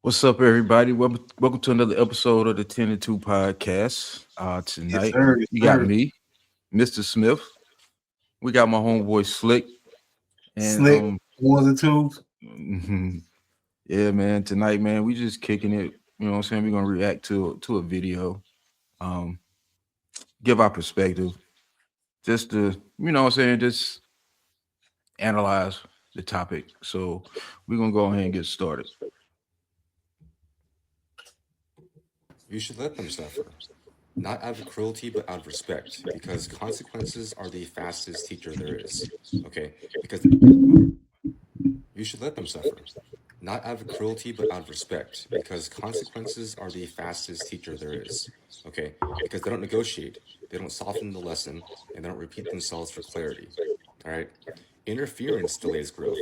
What's up, everybody? Welcome to another episode of the 10 and 2 podcast. Yes, Tonight, sir. Yes, you got sir. me, Mr. Smith. We got my homeboy Slick. And Slick ones and twos. yeah, man, tonight, man, we just kicking it. You know what I'm saying? We're gonna react to a video, um, give our perspective, just to, you know what I'm saying, just analyze the topic. So we're gonna go ahead and get started. You should let them suffer. Not out of cruelty, but out of respect, because consequences are the fastest teacher there is. Okay? Because you should let them suffer. Not out of cruelty, but out of respect, because consequences are the fastest teacher there is. Okay? Because they don't negotiate, they don't soften the lesson, and they don't repeat themselves for clarity. All right? Interference delays growth.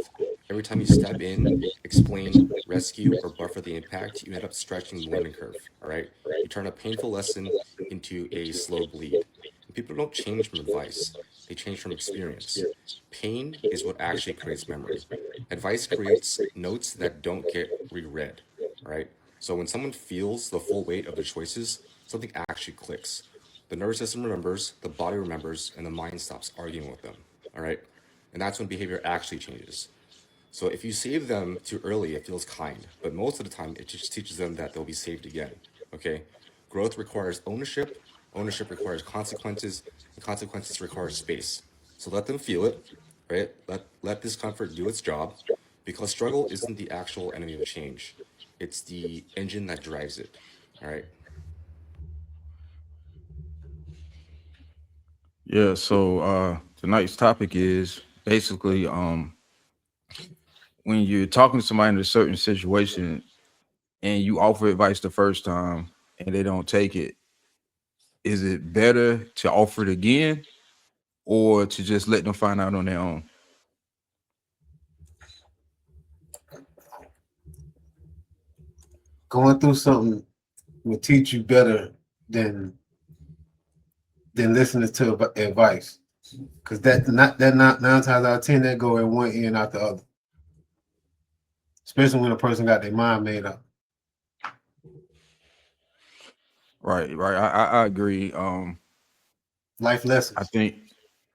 Every time you step in, explain, rescue, or buffer the impact, you end up stretching the learning curve. All right? You turn a painful lesson into a slow bleed. And people don't change from advice, they change from experience. Pain is what actually creates memory. Advice creates notes that don't get reread. All right? So when someone feels the full weight of their choices, something actually clicks. The nervous system remembers, the body remembers, and the mind stops arguing with them. All right? And that's when behavior actually changes. So if you save them too early, it feels kind, but most of the time, it just teaches them that they'll be saved again. Okay? Growth requires ownership, ownership requires consequences, and consequences require space. So let them feel it, right? Let discomfort do its job, because struggle isn't the actual enemy of change. It's the engine that drives it. All right? Yeah, so tonight's topic is basically when you're talking to somebody in a certain situation and you offer advice the first time and they don't take it, is it better to offer it again or to just let them find out on their own? Going through something will teach you better than listening to advice. Because that not 9 times out of 10 that go in one ear and out the other. Especially when a person got their mind made up. Right, right. I agree. Life I lessons. think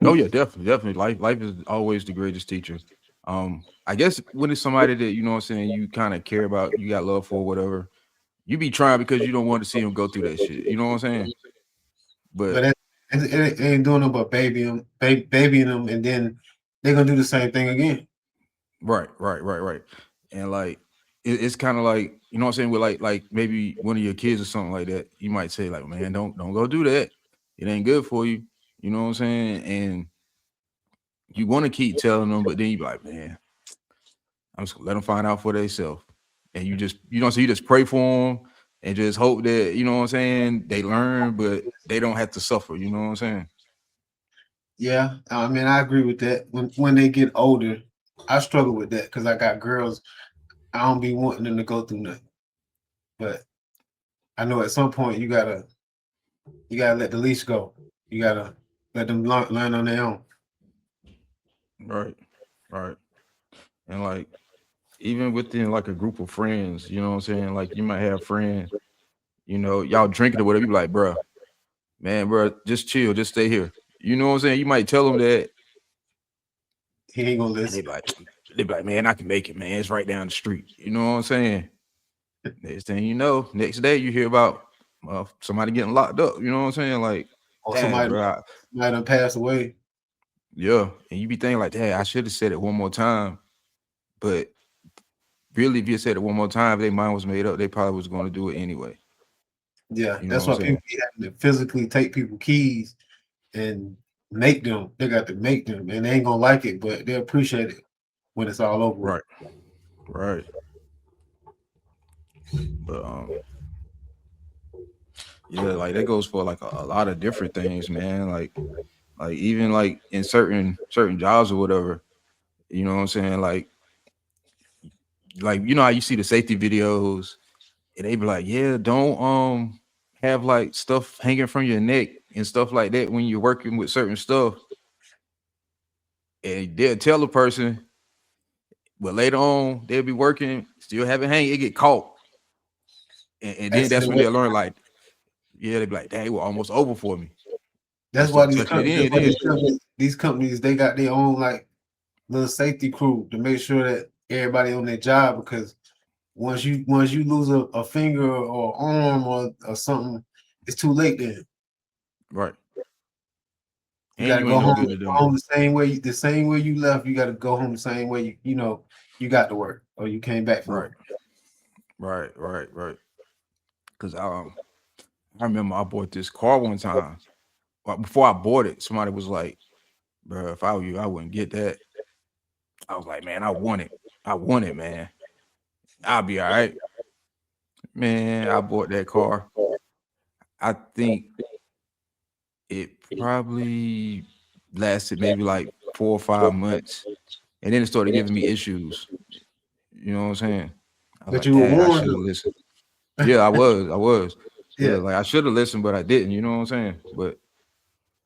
oh yeah, definitely, definitely. Life is always the greatest teacher. I guess when it's somebody that you know what I'm saying you kind of care about, you got love for, whatever, you be trying because you don't want to see them go through that shit. You know what I'm saying? But But it ain't doing them but babying them, and then they're gonna do the same thing again. right, right, right, right. And like it's kind of like, you know what I'm saying, with like maybe one of your kids or something like that, you might say like, man, don't go do that. It ain't good for you. You know what I'm saying? And you want to keep telling them, but then you be like, man, I'm just gonna let them find out for themselves. And you just, you know, so you just pray for them and just hope that, you know what I'm saying, they learn, but they don't have to suffer. You know what I'm saying? Yeah, I mean I agree with that. When they get older, I struggle with that because I got girls. I don't be wanting them to go through nothing. But I know at some point you gotta let the leash go. You gotta let them learn on their own. Right, right. And like even within like a group of friends, you know what I'm saying? Like you might have friends, you know, y'all drinking or whatever. You be like, bro, man, bro, just chill, just stay here. You know what I'm saying? You might tell them that, He ain't gonna and listen. they be like, man, I can make it, man. It's right down the street. You know what I'm saying? Next thing you know, next day you hear about somebody getting locked up. You know what I'm saying? Like, Or damn, somebody bro, might have passed away. yeah. And you be thinking like, damn, I should have said it one more time. But really, if you said it one more time, if their mind was made up, they probably was going to do it anyway. Yeah, You know what that's I'm why saying? people be having to physically take people keys and make them. They got to make them, and they ain't gonna like it, but they appreciate it when it's all over with. Right, right. But yeah, like that goes for like a lot of different things, man. Like even like in certain jobs or whatever. You know what I'm saying? Like you know how you see the safety videos and they be like, yeah, don't have like stuff hanging from your neck and stuff like that when you're working with certain stuff. And they'll tell the person, but later on they'll be working, still have it hang, it get caught. and then that's when they learn like, yeah, they be like, dang, it was almost over for me. That's And why start these touching it companies, in. these companies, they got their own like little safety crew to make sure that everybody on their job, because once you lose a finger or arm or something, it's too late then. Right. You And gotta you go ain't no home, good to them. the same way you left. You gotta go home the same way you got to work or you came back from Right. work. Right. Because I remember I bought this car one time. But before I bought it, somebody was like, bro, if I were you, I wouldn't get that. I was like, man, I want it. I want it, man. I'll be all right. Man, I bought that car. I think it probably lasted maybe like 4 or 5 months. And then it started giving me issues. You know what I'm saying? I was But like, you were dang, I warned should have though. listened. Yeah, I was. Yeah, Yeah. like I should have listened, but I didn't. You know what I'm saying? But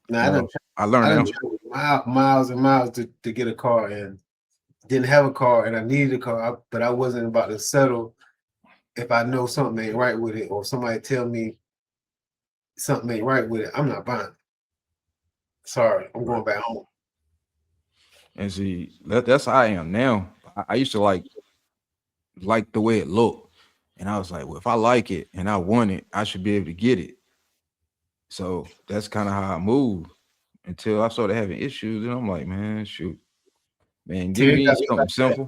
Now you know, I learned I done now. traveled miles and miles to get a car and didn't have a car and I needed a car, but I wasn't about to settle if I know something ain't right with it or somebody tell me something ain't right with it. I'm not buying it. Sorry, I'm Right. going back home. And see, that's how I am now. I used to like the way it looked. And I was like, well, if I like it and I want it, I should be able to get it. So that's kind of how I move until I started having issues. And I'm like, man, shoot, man, give Terry me got me something like that. simple.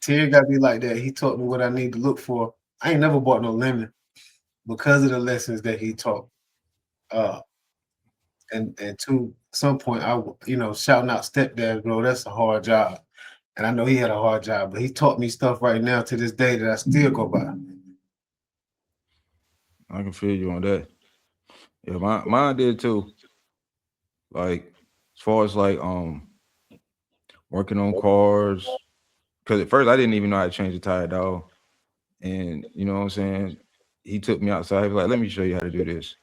Terry got me like that. He taught me what I need to look for. I ain't never bought no lemon because of the lessons that he taught. And to some point, shouting out stepdad, bro, that's a hard job. And I know he had a hard job, but he taught me stuff right now to this day that I still go by. I can feel you on that. Yeah, mine did too. Like as far as like working on cars. Cause at first I didn't even know how to change a tire, dog. And you know what I'm saying? He took me outside. He was like, let me show you how to do this.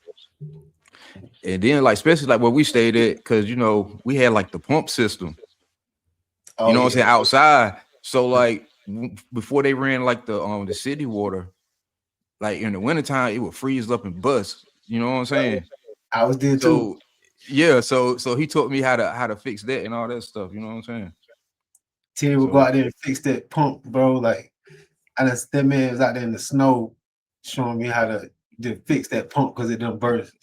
And then like especially like where we stayed at, because you know, we had like the pump system, you Oh know what I'm saying, yeah, outside. So like before they ran like the city water, like in the wintertime, it would freeze up and bust. You know what I'm saying? I was there too. So yeah, so he taught me how to fix that and all that stuff. You know what I'm saying? Terry would go So out there and fix that pump, bro. Like that man was out there in the snow showing me how to fix that pump because it done burst.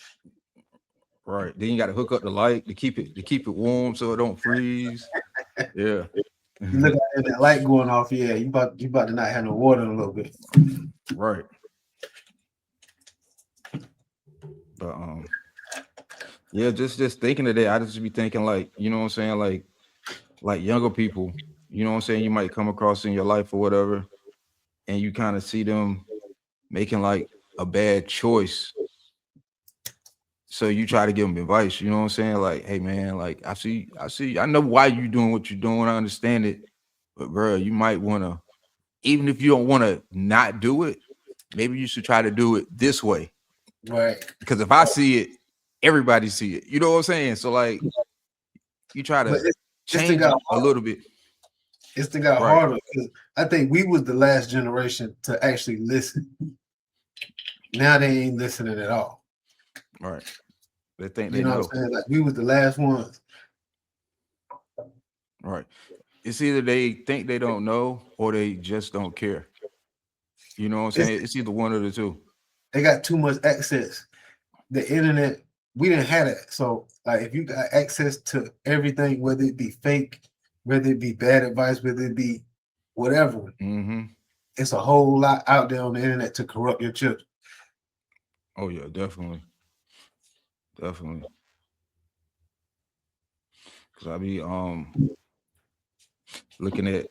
right. Then you got to hook up the light to keep it warm so it don't freeze. Yeah. You look at that light going off, yeah, you about to not have no water in a little bit. Right. But yeah, just thinking of that, I just be thinking like, you know what I'm saying, like younger people, you know what I'm saying, you might come across in your life or whatever, and you kind of see them making like a bad choice. So you try to give them advice, you know what I'm saying? Like, hey man, like I know why you doing what you're doing, I understand it, but bro, you might want to, even if you don't want to not do it, maybe you should try to do it this way. Right. Because if I see it, everybody see it. You know what I'm saying? So like you try to change it a little bit. It's got Right. harder because I think we was the last generation to actually listen. Now they ain't listening at all. Right. They think You they know know. what I'm saying? Like we was the last ones. Right. It's either they think they don't know or they just don't care. You know what I'm saying? It's either one of the two. They got too much access. The internet, we didn't have that. So like if you got access to everything, whether it be fake, whether it be bad advice, whether it be whatever, it's a whole lot out there on the internet to corrupt your children. Oh yeah, definitely. Definitely. Cause I be looking at,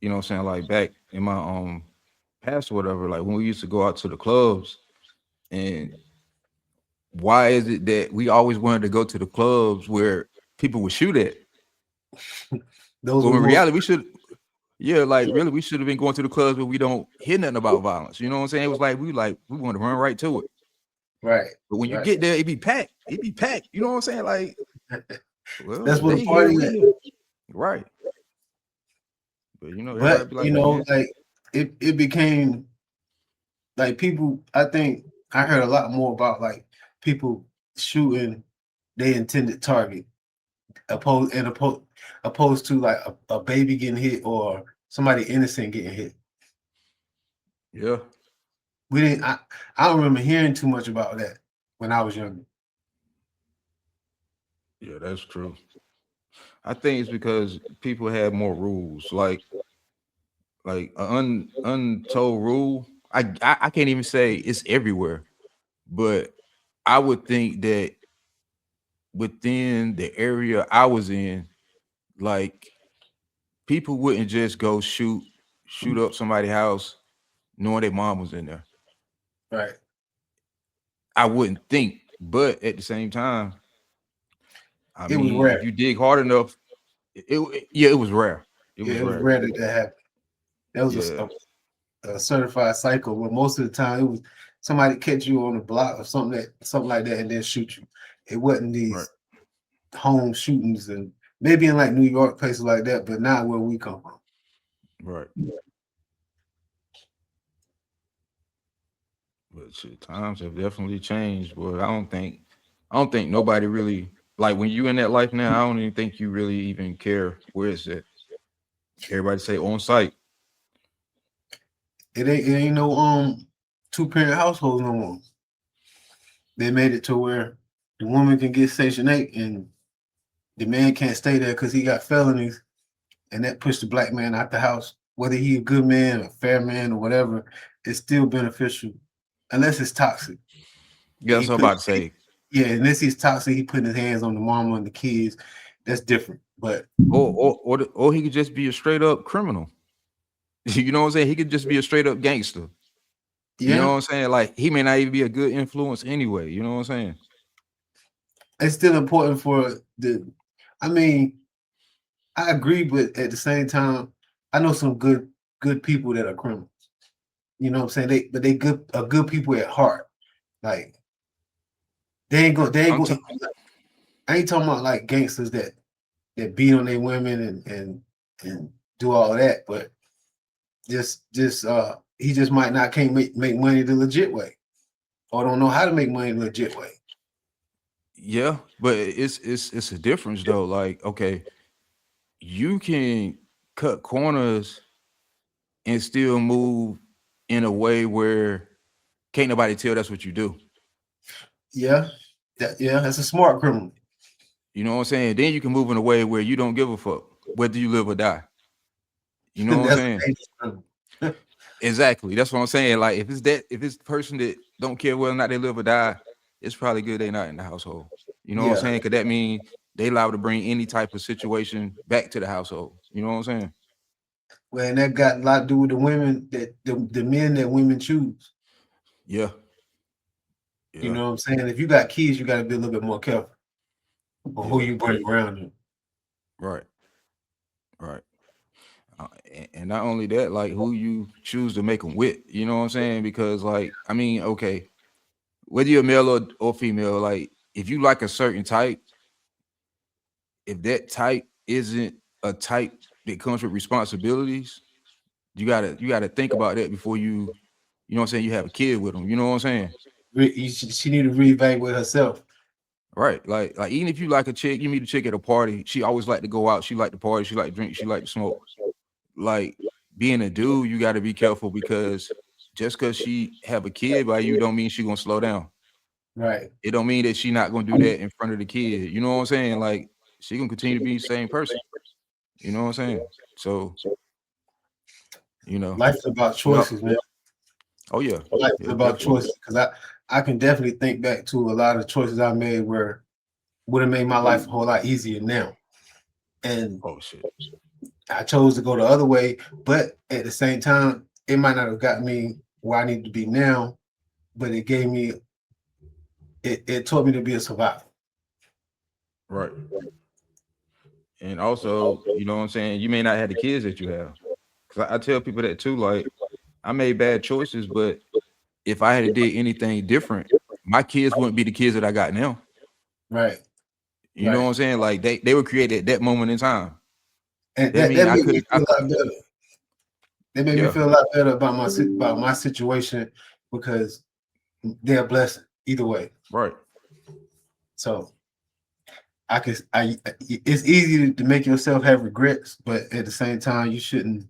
you know what I'm saying, like back in my past or whatever, like when we used to go out to the clubs, and why is it that we always wanted to go to the clubs where people would shoot at? Those Well, were in more, reality, we should, yeah, like really, we should have been going to the clubs where we don't hear nothing about violence. You know what I'm saying? It was like we want to run right to it. right. But when you right. get there, it be packed. It be packed. You know what I'm saying? Like, well, That's what they the here, party we at. here. Right. But you know, But everybody be like, man, like it became like people. I think I heard a lot more about like people shooting they intended target opposed to like a baby getting hit or somebody innocent getting hit. Yeah. We didn't. I don't remember hearing too much about that when I was younger. Yeah, that's true. I think it's because people had more rules, like an untold rule. I can't even say it's everywhere, but I would think that within the area I was in, like people wouldn't just go shoot up somebody's house knowing their mom was in there. Right. I wouldn't think, but at the same time, I It was mean, rare. if you dig hard enough, yeah, it was rare. It Yeah, was it was rare. rare that that happened. That was Yeah, a certified cycle where most of the time it was somebody catch you on the block or something like that and then shoot you. It wasn't right, these home shootings and maybe in like New York, places like that, but not where we come from. right. But shit, times have definitely changed. But I don't think nobody really like when you in that life now. I don't even think you really even care where it's at. Everybody say on site. It ain't no 2-parent households no more. They made it to where the woman can get Section 8 and the man can't stay there because he got felonies, and that pushed the black man out the house. Whether he a good man, a fair man, or whatever, it's still beneficial, unless it's toxic. Yeah, And that's what I'm about to say. yeah, unless he's toxic, he putting his hands on the mama and the kids. That's different. But Or he could just be a straight up criminal. You know what I'm saying? He could just be a straight up gangster. You know yeah, what I'm saying? Like he may not even be a good influence anyway. You know what I'm saying? it's still important for the. I mean, I agree, but at the same time, I know some good people that are criminals. You know what I'm saying? They good people at heart. Like they ain't I'm going. t- I ain't talking about like gangsters that beat on their women and do all of that, but just he just might not can't make money the legit way, or don't know how to make money the legit way. yeah, but it's a difference though. Like, okay, you can cut corners and still move in a way where can't nobody tell that's what you do. Yeah, that's a smart criminal. You know what I'm saying? Then you can move in a way where you don't give a fuck whether you live or die. You know what I'm That's saying? a dangerous criminal. Exactly. That's what I'm saying. Like if it's the person that don't care whether or not they live or die, it's probably good they not in the household. You know what I'm Yeah, saying? Because that means they liable to bring any type of situation back to the household. You know what I'm saying? well, and that got a lot to do with the women that the men that women choose. Yeah. You Yeah. know what I'm saying? If you got kids, you got to be a little bit more careful on who Yeah. you bring around you. Right. Right. And not only that, like who you choose to make them with. You know what I'm saying? Because like, I mean, okay, whether you're male or female, like if you like a certain type, if that type isn't a type that comes with responsibilities, you gotta think about that before you know what I'm saying, you have a kid with them. You know what I'm saying? She need to reevaluate herself. Right. Like even if you like a chick, you meet a chick at a party, she always like to go out, she like to party, she like to drink, she like to smoke. Like being a dude, you gotta be careful because just because she have a kid by you don't mean she gonna slow down. Right. It don't mean that she not gonna do that in front of the kid. You know what I'm saying? Like she gonna continue to be the same person. You know what I'm saying? So, you know, Life is about we all, choices, man. oh yeah, Life is yeah, about definitely. choices because I can definitely think back to a lot of choices I made where would have made my life a whole lot easier now. And Oh shit. I chose to go the other way, but at the same time, it might not have got me where I need to be now, but it gave me it taught me to be a survivor. Right. And also, you know what I'm saying, you may not have the kids that you have. Cause I tell people that too. Like, I made bad choices, but if I had did anything different, my kids wouldn't be the kids that I got now. Right. You know what Right. I'm saying? Like they were created at that moment in time. And That mean that I made me could feel have a lot better. That made me yeah, feel a lot better about my situation because they're a blessing either way. Right. So it's easy to make yourself have regrets, but at the same time, you shouldn't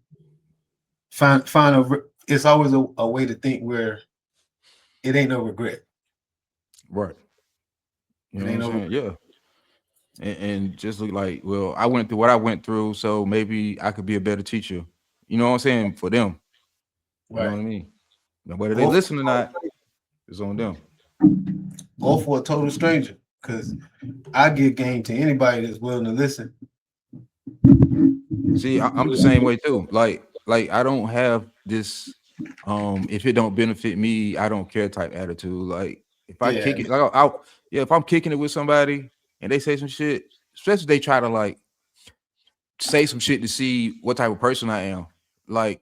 it's always a way to think where it ain't no regret. Right. You It know ain't what I'm no saying? Yeah. And just look like, well, I went through what I went through, so maybe I could be a better teacher. You know what I'm saying? For them. You know what I right. mean? Now, whether they listen or not, it's on them. Go for a total stranger, because I give game to anybody that's willing to listen. See, I'm the same way too. Like I don't have this if it don't benefit me, I don't care type attitude. Like if I Yeah, kick it, like yeah, if I'm kicking it with somebody and they say some shit, especially if they try to like say some shit to see what type of person I am. Like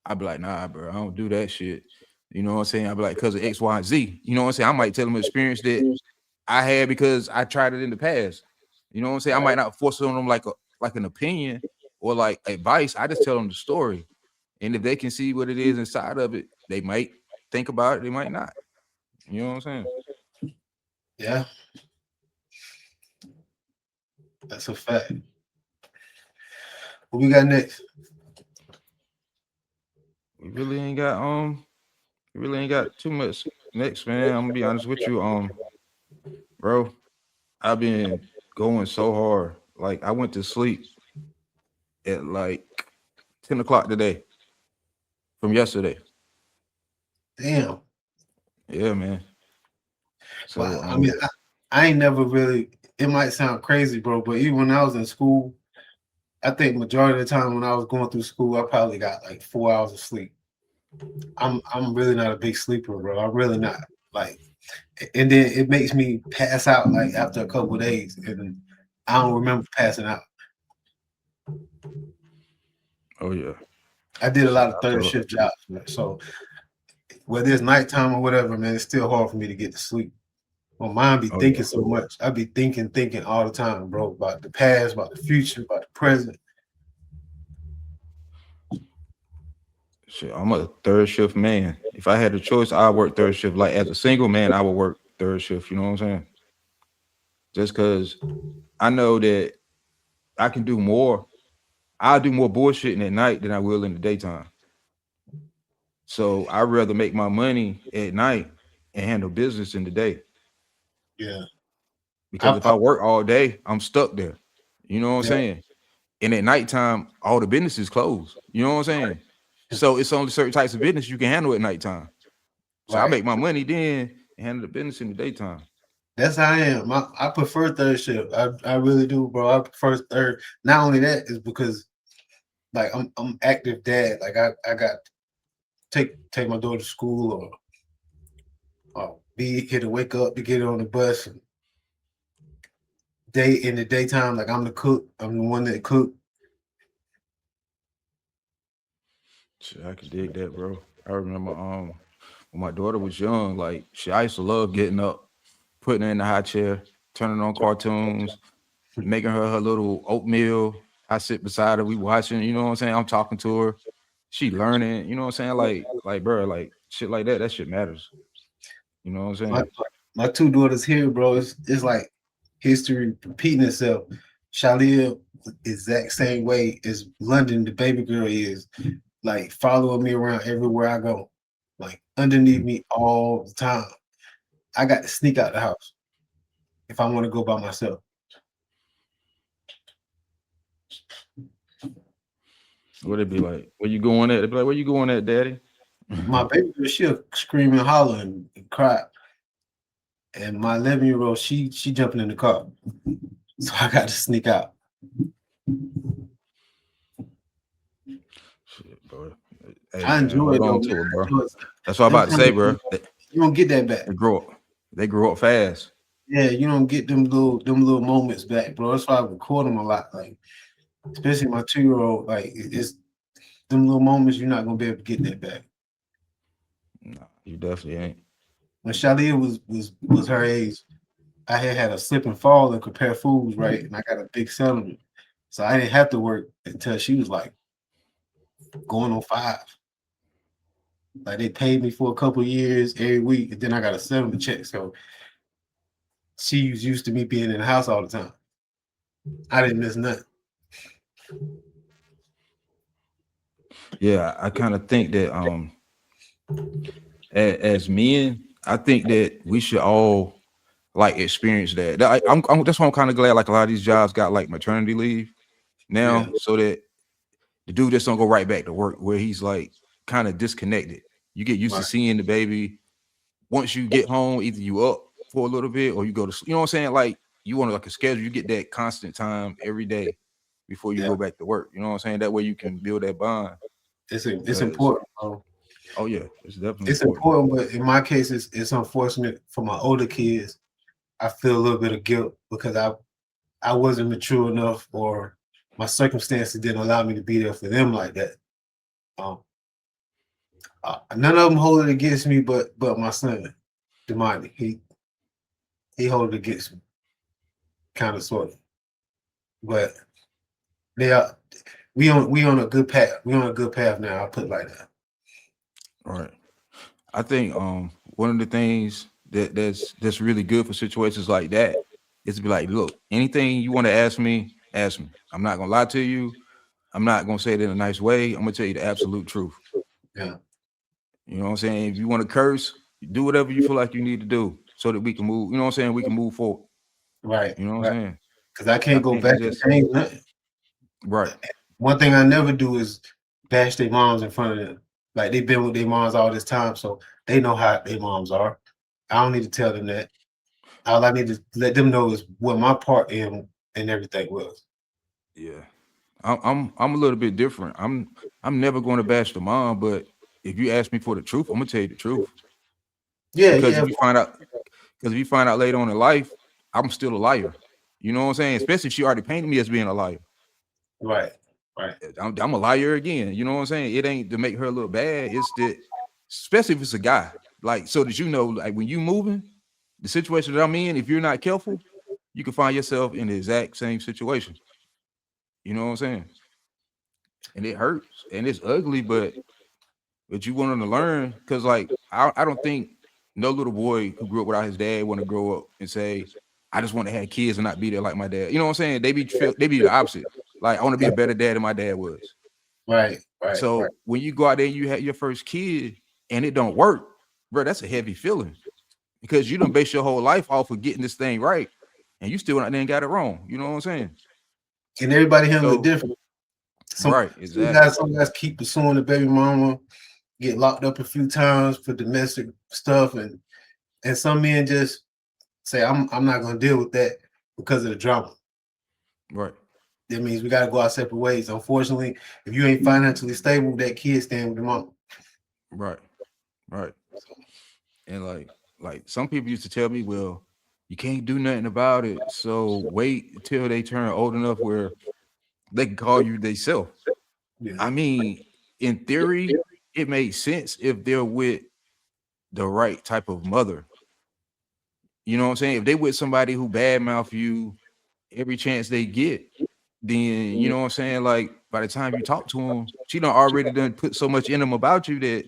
I'd be like, nah, bro, I don't do that shit. You know what I'm saying? I'd be like, because of X, Y, and Z. You know what I'm saying? I might tell them an experience that I had because I tried it in the past. You know what I'm saying? I might not force it on them like an opinion or like advice. I just tell them the story. And if they can see what it is inside of it, they might think about it, they might not. You know what I'm saying? yeah, that's a fact. What we got next? We really ain't got too much next, man. I'm gonna be honest with you. Bro, I've been going so hard. Like I went to sleep at like 10 o'clock today from yesterday. Damn. Yeah, man. So Well, I mean, I ain't never really. It might sound crazy, bro, but even when I was in school, I think majority of the time when I was going through school, I probably got like 4 hours of sleep. I'm really not a big sleeper, bro. I'm really not. Like, and then it makes me pass out like after a couple of days, and I don't remember passing out. oh yeah. I did a lot of I third feel- shift jobs, man. So whether it's nighttime or whatever, man, it's still hard for me to get to sleep. My mind be Oh, thinking yeah. so much. I be thinking all the time, bro, about the past, about the future, about the present. Shit, I'm a third shift man. If I had a choice, I'd work third shift. Like as a single man, I would work third shift. You know what I'm saying? Just because I know that I can do more. I'll do more bullshitting at night than I will in the daytime. So I'd rather make my money at night and handle business in the day. Yeah. Because if I work all day, I'm stuck there. You know what I'm Yeah. saying? And at nighttime, all the business is closed. You know what I'm saying? So it's only certain types of business you can handle at nighttime. So I Right. make my money then and handle the business in the daytime. That's how I am. I prefer third shift. I really do, bro. I prefer third. Not only that is because like I'm active dad. Like I got take my daughter to school or be here to wake up to get her on the bus. And in the daytime, like I'm the cook. I'm the one that cook. Shit, I could dig that, bro. I remember when my daughter was young, like shit, I used to love getting up, putting her in the high chair, turning on cartoons, making her little oatmeal. I sit beside her, we watching, you know what I'm saying? I'm talking to her. She learning, you know what I'm saying? Like, bro, like shit like that shit matters. You know what I'm My, saying? my two daughters here, bro. It's like history repeating itself. Shalia, exact same way as London, the baby girl is, like following me around everywhere I go, like underneath me all the time. I got to sneak out the house if I want to go by myself. What it be like? Where you going at? They be like, where you going at, daddy? My baby girl, she'll scream and holler and cry. And my 11-year-old, she jumping in the car. So I got to sneak out. Shit, bro. Hey, I man, enjoy it hold though, on man. to it, bro. I enjoy it. That's what I'm Them about to say, kind bro. of- You don't get that back. They grew up fast. Yeah, you don't get them little moments back, bro. That's why I record them a lot. Like, especially my 2-year-old, like it's them little moments you're not gonna be able to get that back. Nah, you definitely ain't. When Shalia was her age, I had a slip and fall and compare foods, right? And I got a big settlement. So I didn't have to work until she was like going on 5. Like they paid me for a couple years every week, and then I got a settlement check. So she was used to me being in the house all the time. I didn't miss nothing. Yeah, I kind of think that as men, I think that we should all like experience that. That's why I'm kind of glad like a lot of these jobs got like maternity leave now, Yeah. so that the dude just don't go right back to work where he's like kind of disconnected. You get used to Right. seeing the baby. Once you get home, either you up for a little bit or you go to sleep. You know what I'm saying? Like you want like a schedule, you get that constant time every day before you Yeah. go back to work. You know what I'm saying? That way you can build that bond. It's Because important. Bro. oh yeah, it's definitely It's important. important, but in my case, it's unfortunate for my older kids. I feel a little bit of guilt because I wasn't mature enough, or my circumstances didn't allow me to be there for them like that. Um, none of them hold it against me, but my son, Damani, he hold it against me, kind of sort of. But they are we on a good path. We on a good path now. I'll put it like that. Right. I think one of the things that's really good for situations like that is to be like, look, anything you want to ask me, ask me. I'm not gonna lie to you. I'm not gonna say it in a nice way. I'm gonna tell you the absolute truth. Yeah. You know what I'm saying? If you want to curse, do whatever you feel like you need to do so that we can move. You know what I'm saying? We can move forward. Right. You know what Right. I'm saying? Because I I can't go think back it's and just change nothing. right. One thing I never do is bash their moms in front of them. Like they've been with their moms all this time, so they know how their moms are. I don't need to tell them that. All I need to let them know is what my part in and everything was. Yeah. I'm a little bit different. I'm never going to bash the mom, but if you ask me for the truth, I'm gonna tell you the truth. Yeah, Because yeah, if you find out later on in life, I'm still a liar. You know what I'm saying? Especially if she already painted me as being a liar. right, right, I'm a liar again. You know what I'm saying? It ain't to make her look bad. It's that, especially if it's a guy. Like, so that you know, like when you moving, the situation that I'm in, if you're not careful, you can find yourself in the exact same situation. You know what I'm saying? And it hurts and it's ugly, but you want them to learn because, like, I don't think no little boy who grew up without his dad want to grow up and say, "I just want to have kids and not be there like my dad." You know what I'm saying? They be the opposite. Like, I want to be a better dad than my dad was. right, right, right. So when you go out there and you have your first kid and it don't work, bro, that's a heavy feeling because you done base your whole life off of getting this thing right, and you still out there and got it wrong. You know what I'm saying? And everybody handle it So different. right, exactly. Some guys keep pursuing the baby mama, get locked up a few times for domestic stuff, and some men just say, I'm not gonna deal with that because of the drama. Right. That means we gotta go our separate ways. Unfortunately, if you ain't financially stable, that kid staying with the mom. Right. Right. And like some people used to tell me, well, you can't do nothing about it. So wait until they turn old enough where they can call you themselves. Yeah. I mean, in theory, it makes sense if they're with the right type of mother. You know what I'm saying? If they with somebody who badmouth you every chance they get, then you know what I'm saying? Like by the time you talk to them, she done already done put so much in them about you that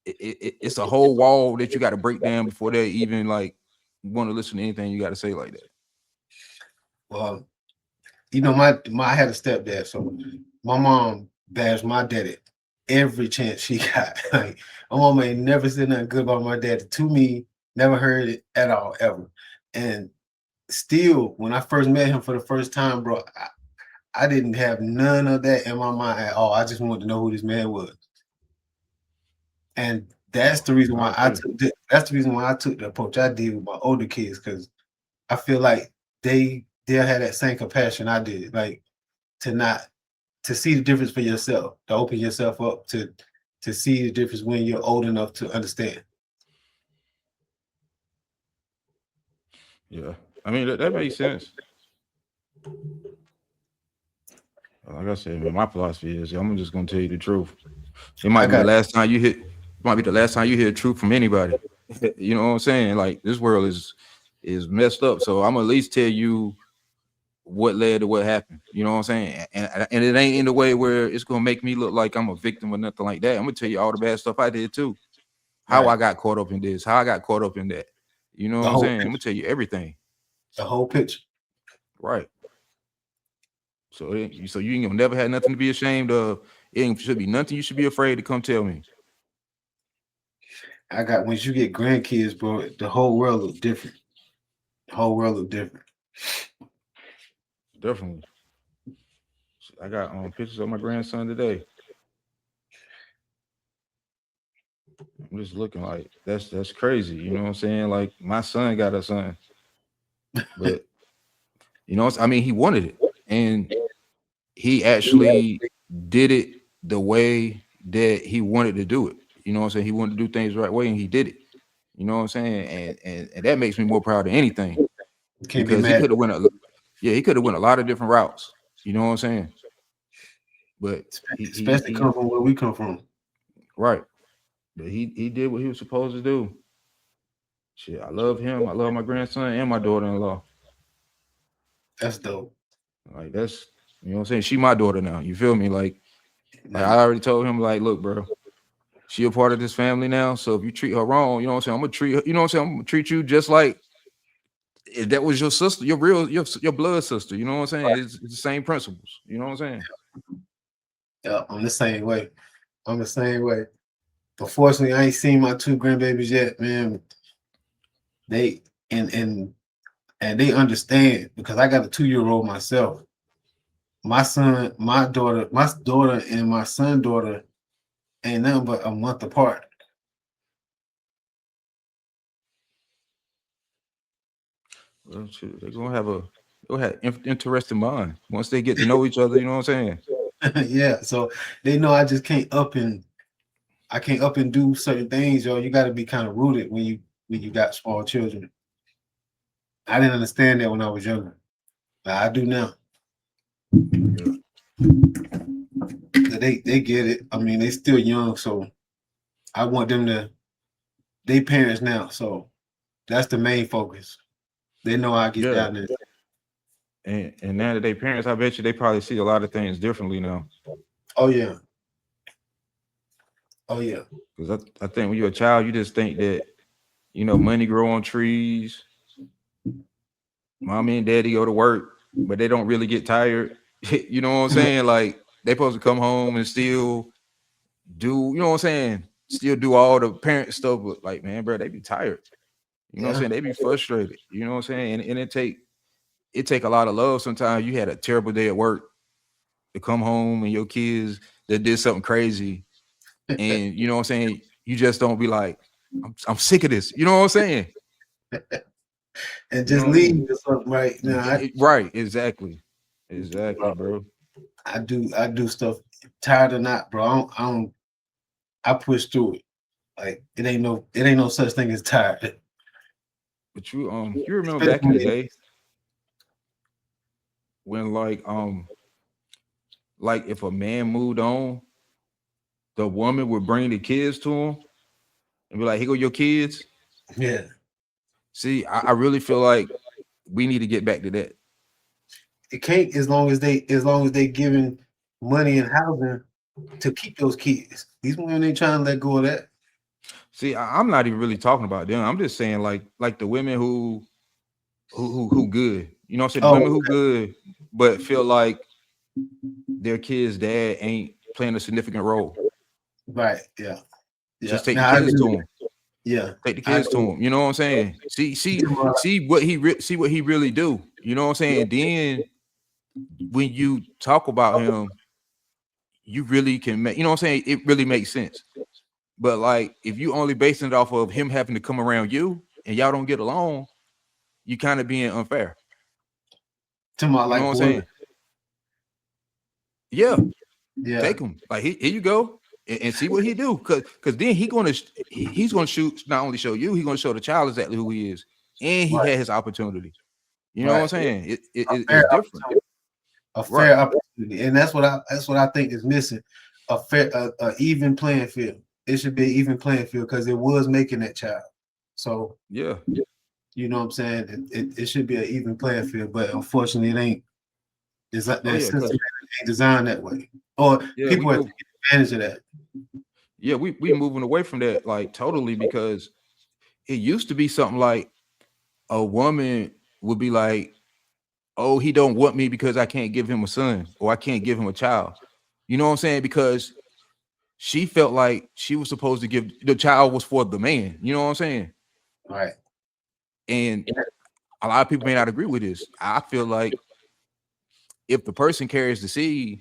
it's a whole wall that you got to break down before they even like want to listen to anything you got to say like that. Well, I had a stepdad, so my mom bashed my daddy every chance she got. Like my mom ain't never said nothing good about my dad to me, never heard it at all, ever. And still, when I first met him for the first time, bro, I didn't have none of that in my mind at all. I just wanted to know who this man was. And that's the reason why that's the reason why I took the approach I did with my older kids, because I feel like they'll have that same compassion I did, like to see the difference for yourself, to open yourself up to see the difference when you're old enough to understand. Yeah, I mean that makes sense. Like I said, man, my philosophy is I'm just gonna tell you the truth. It might I be the got last time you hear. It might be the last time you hear the truth from anybody. You know what I'm saying? Like this world is messed up. So I'm gonna at least tell you what led to what happened. You know what I'm saying? And it ain't in the way where it's gonna make me look like I'm a victim or nothing like that. I'm gonna tell you all the bad stuff I did too. How Right. I got caught up in this, how I got caught up in that. You know what The I'm whole saying? I'm picture. gonna tell you everything. The whole picture. Right. So you ain't gonna never had nothing to be ashamed of. It ain't should be nothing you should be afraid to come tell me. I got once you get grandkids, bro, the whole world look different. The whole world look different. Definitely. I got pictures of my grandson today. I'm just looking like that's crazy. You know what I'm saying? Like my son got a son, but you know, I mean, he wanted it, and he actually did it the way that he wanted to do it. You know what I'm saying? He wanted to do things the right way, and he did it. You know what I'm saying? And that makes me more proud than anything Can't be because he mad, could have he could have went a lot of different routes. You know what I'm saying? But especially come from where we come from. right. But he did what he was supposed to do. Shit, I love him. I love my grandson and my daughter-in-law. That's dope. Like that's you know what I'm saying. She my daughter now. You feel me? Like I already told him, like, look, bro, she a part of this family now. So if you treat her wrong, you know what I'm saying, I'm gonna treat her, you know what I'm saying, I'm gonna treat you just like if that was your sister, your real your blood sister. You know what I'm saying? It's the same principles. You know what I'm saying? Yeah, I'm the same way. I'm the same way. Unfortunately, I ain't seen my two grandbabies yet, man. They and they understand because I got a 2-year-old myself. My daughter, and my son daughter ain't nothing but a month apart. Well, shit, they're gonna have interesting mind once they get to know each other. You know what I'm saying? Yeah, so they know I just can't up and do certain things, yo. You got to be kind of rooted when you got small children. I didn't understand that when I was younger, but I do now. Yeah. They get it. I mean, they still young, so I want them to. They parents now, so that's the main focus. They know I get Yeah. down there. And now that they parents, I bet you they probably see a lot of things differently now. Oh yeah. Oh yeah. Because I think when you're a child, you just think that, you know, money grow on trees. Mommy and daddy go to work, but they don't really get tired. You know what I'm saying? Like they supposed to come home and still do, you know what I'm saying? Still do all the parent stuff, but like, man, bro, they be tired. You know what I'm saying? They be frustrated. You know what I'm saying? And it take a lot of love. Sometimes you had a terrible day at work to come home and your kids that did something crazy. And you know what I'm saying? You just don't be like, I'm sick of this. You know what I'm saying? And You know just what I mean? leave or something right now. Right, exactly, bro. I do stuff tired or not, bro. I push through it. Like it ain't no such thing as tired. But you remember back in the day when like if a man moved on, the woman would bring the kids to him and be like, "Here go your kids." Yeah. See, I really feel like we need to get back to that. It can't as long as they giving money and housing to keep those kids. These women ain't trying to let go of that. See, I'm not even really talking about them. I'm just saying like the women who good. You know what I'm saying? The women who good, but feel like their kid's dad ain't playing a significant role. Right. Yeah. Just take the kids to him. Yeah. Take the kids to him. You know what I'm saying? See what he really do. You know what I'm saying? Then when you talk about him, you really can make, you know what I'm saying? It really makes sense. But like if you only basing it off of him having to come around you and y'all don't get along, you kind of being unfair. To my You know what I'm saying? Yeah. Take him. Like here you go. And see what he do. Cause then he's gonna shoot, not only show you, he's gonna show the child exactly who he is. And he had his opportunity. You know what I'm saying? It's different. A fair opportunity. And that's what I think is missing. A fair even playing field. It should be an even playing field because it was making that child. So yeah. You know what I'm saying? It should be an even playing field, but unfortunately it ain't. That Oh yeah, system because ain't designed that way, or yeah, we people have to move. take advantage of that. Yeah, we moving away from that like totally because it used to be something like a woman would be like, "Oh, he don't want me because I can't give him a son or I can't give him a child." You know what I'm saying? Because she felt like she was supposed to give the child was for the man. You know what I'm saying? Right. And a lot of people may not agree with this. I feel like if the person carries the seed,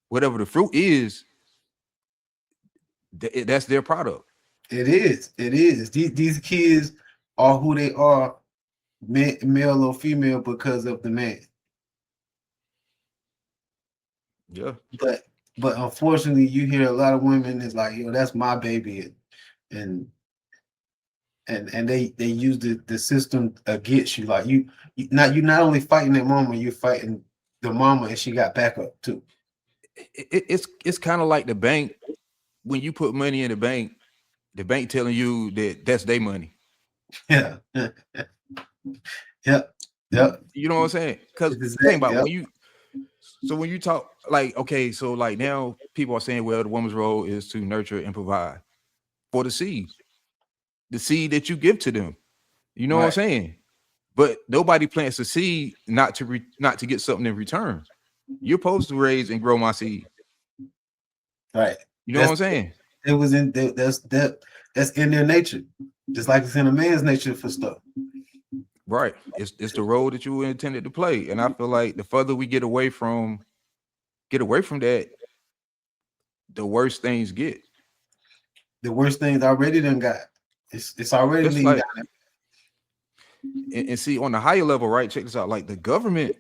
whatever the fruit is, that's their product. It is. It is. These kids are who they are, male or female, because of the man. Yeah. But unfortunately, you hear a lot of women is like, yo, that's my baby, and they use the system against you. Like you're not only fighting that mama, you're fighting the mama, and she got backup too. It's kind of like the bank when you put money in the bank telling you that that's their money. Yeah. Yep. Yep. You know what I'm saying? Because It's think exact- about yep. when you talk like okay, so like now people are saying, well, the woman's role is to nurture and provide for the seed that you give to them. You know what I'm Right. saying? But nobody plants a seed not to get something in return. You're supposed to raise and grow my seed. Right. You know what That's I'm saying? it was in that's in their nature, just like it's in a man's nature for stuff. Right. It's the role that you were intended to play. And I feel like the further we get away from that, the worse things get. The worst things already done got. It's already Just leading like down. and see on the higher level, right? Check this out. Like the government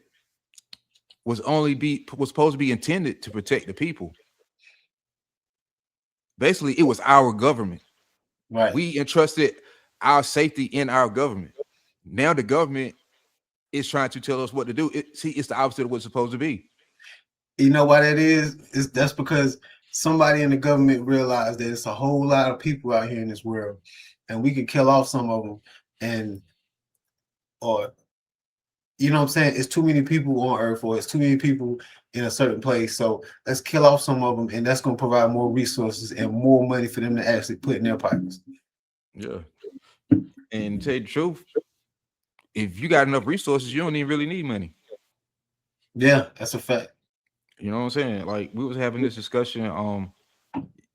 was supposed to be intended to protect the people. Basically, it was our government. Right. We entrusted our safety in our government. Now the government is trying to tell us what to do. It's the opposite of what's supposed to be. You know why that is? That's because somebody in the government realized that it's a whole lot of people out here in this world, and we can kill off some of them, and or you know what I'm saying? It's too many people on Earth, or it's too many people in a certain place. So let's kill off some of them, and that's going to provide more resources and more money for them to actually put in their pockets. Yeah. And to tell you the truth, if you got enough resources, you don't even really need money. Yeah, that's a fact. You know what I'm saying? Like we was having this discussion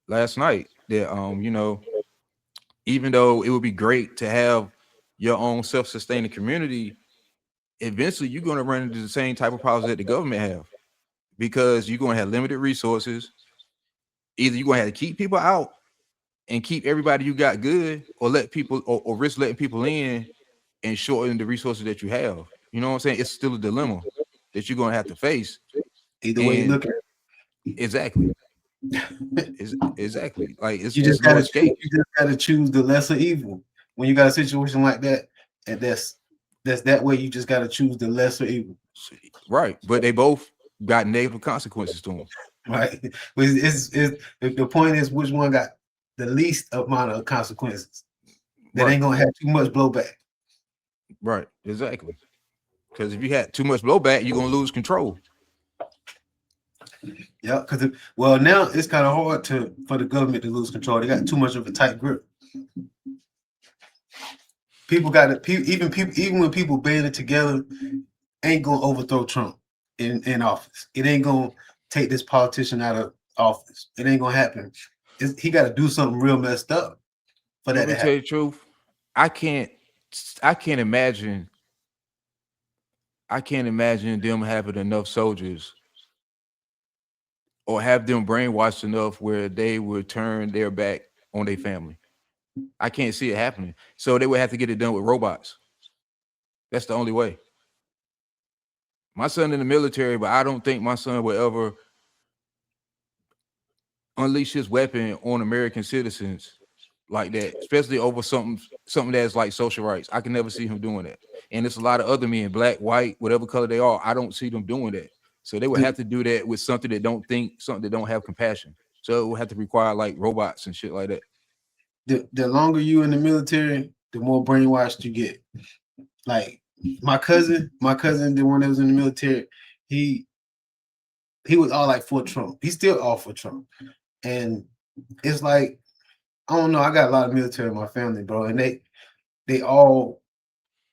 last night that even though it would be great to have your own self-sustaining community, eventually you're going to run into the same type of problems that the government have because you're going to have limited resources. Either you're going to have to keep people out and keep everybody you got good, or let people or risk letting people in and shorten the resources that you have. You know what I'm saying? It's still a dilemma that you're going to have to face. Either way you And look at exactly, it. exactly. Like You it's just no gotta escape. choose the lesser evil. When you got a situation like that, and that's that way, you just gotta choose the lesser evil. Right. But they both got negative consequences to them. Right. But the point is which one got the least amount of consequences that Right. ain't gonna have too much blowback. Right. Exactly. Because if you had too much blowback, you're gonna lose control. Yeah, because well now it's kind of hard for the government to lose control. They got too much of a tight grip. People got it. Even when people banded together, ain't gonna overthrow Trump in office. It ain't gonna take this politician out of office. It ain't gonna happen. He got to do something real messed up for that Let to me tell you happen. the truth. I can't I can't imagine them having enough soldiers or have them brainwashed enough where they would turn their back on their family. I can't see it happening. So they would have to get it done with robots. That's the only way. My son in the military, but I don't think my son will ever unleash his weapon on American citizens like that, especially over something that's like social rights. I can never see him doing that. And it's a lot of other men, black, white, whatever color they are. I don't see them doing that. So they would have to do that with something that don't have compassion. So it would have to require like robots and shit like that. The longer you in the military, the more brainwashed you get. Like my cousin, the one that was in the military, he was all like for Trump. He's still all for Trump. And it's like, I don't know. I got a lot of military in my family, bro, and they all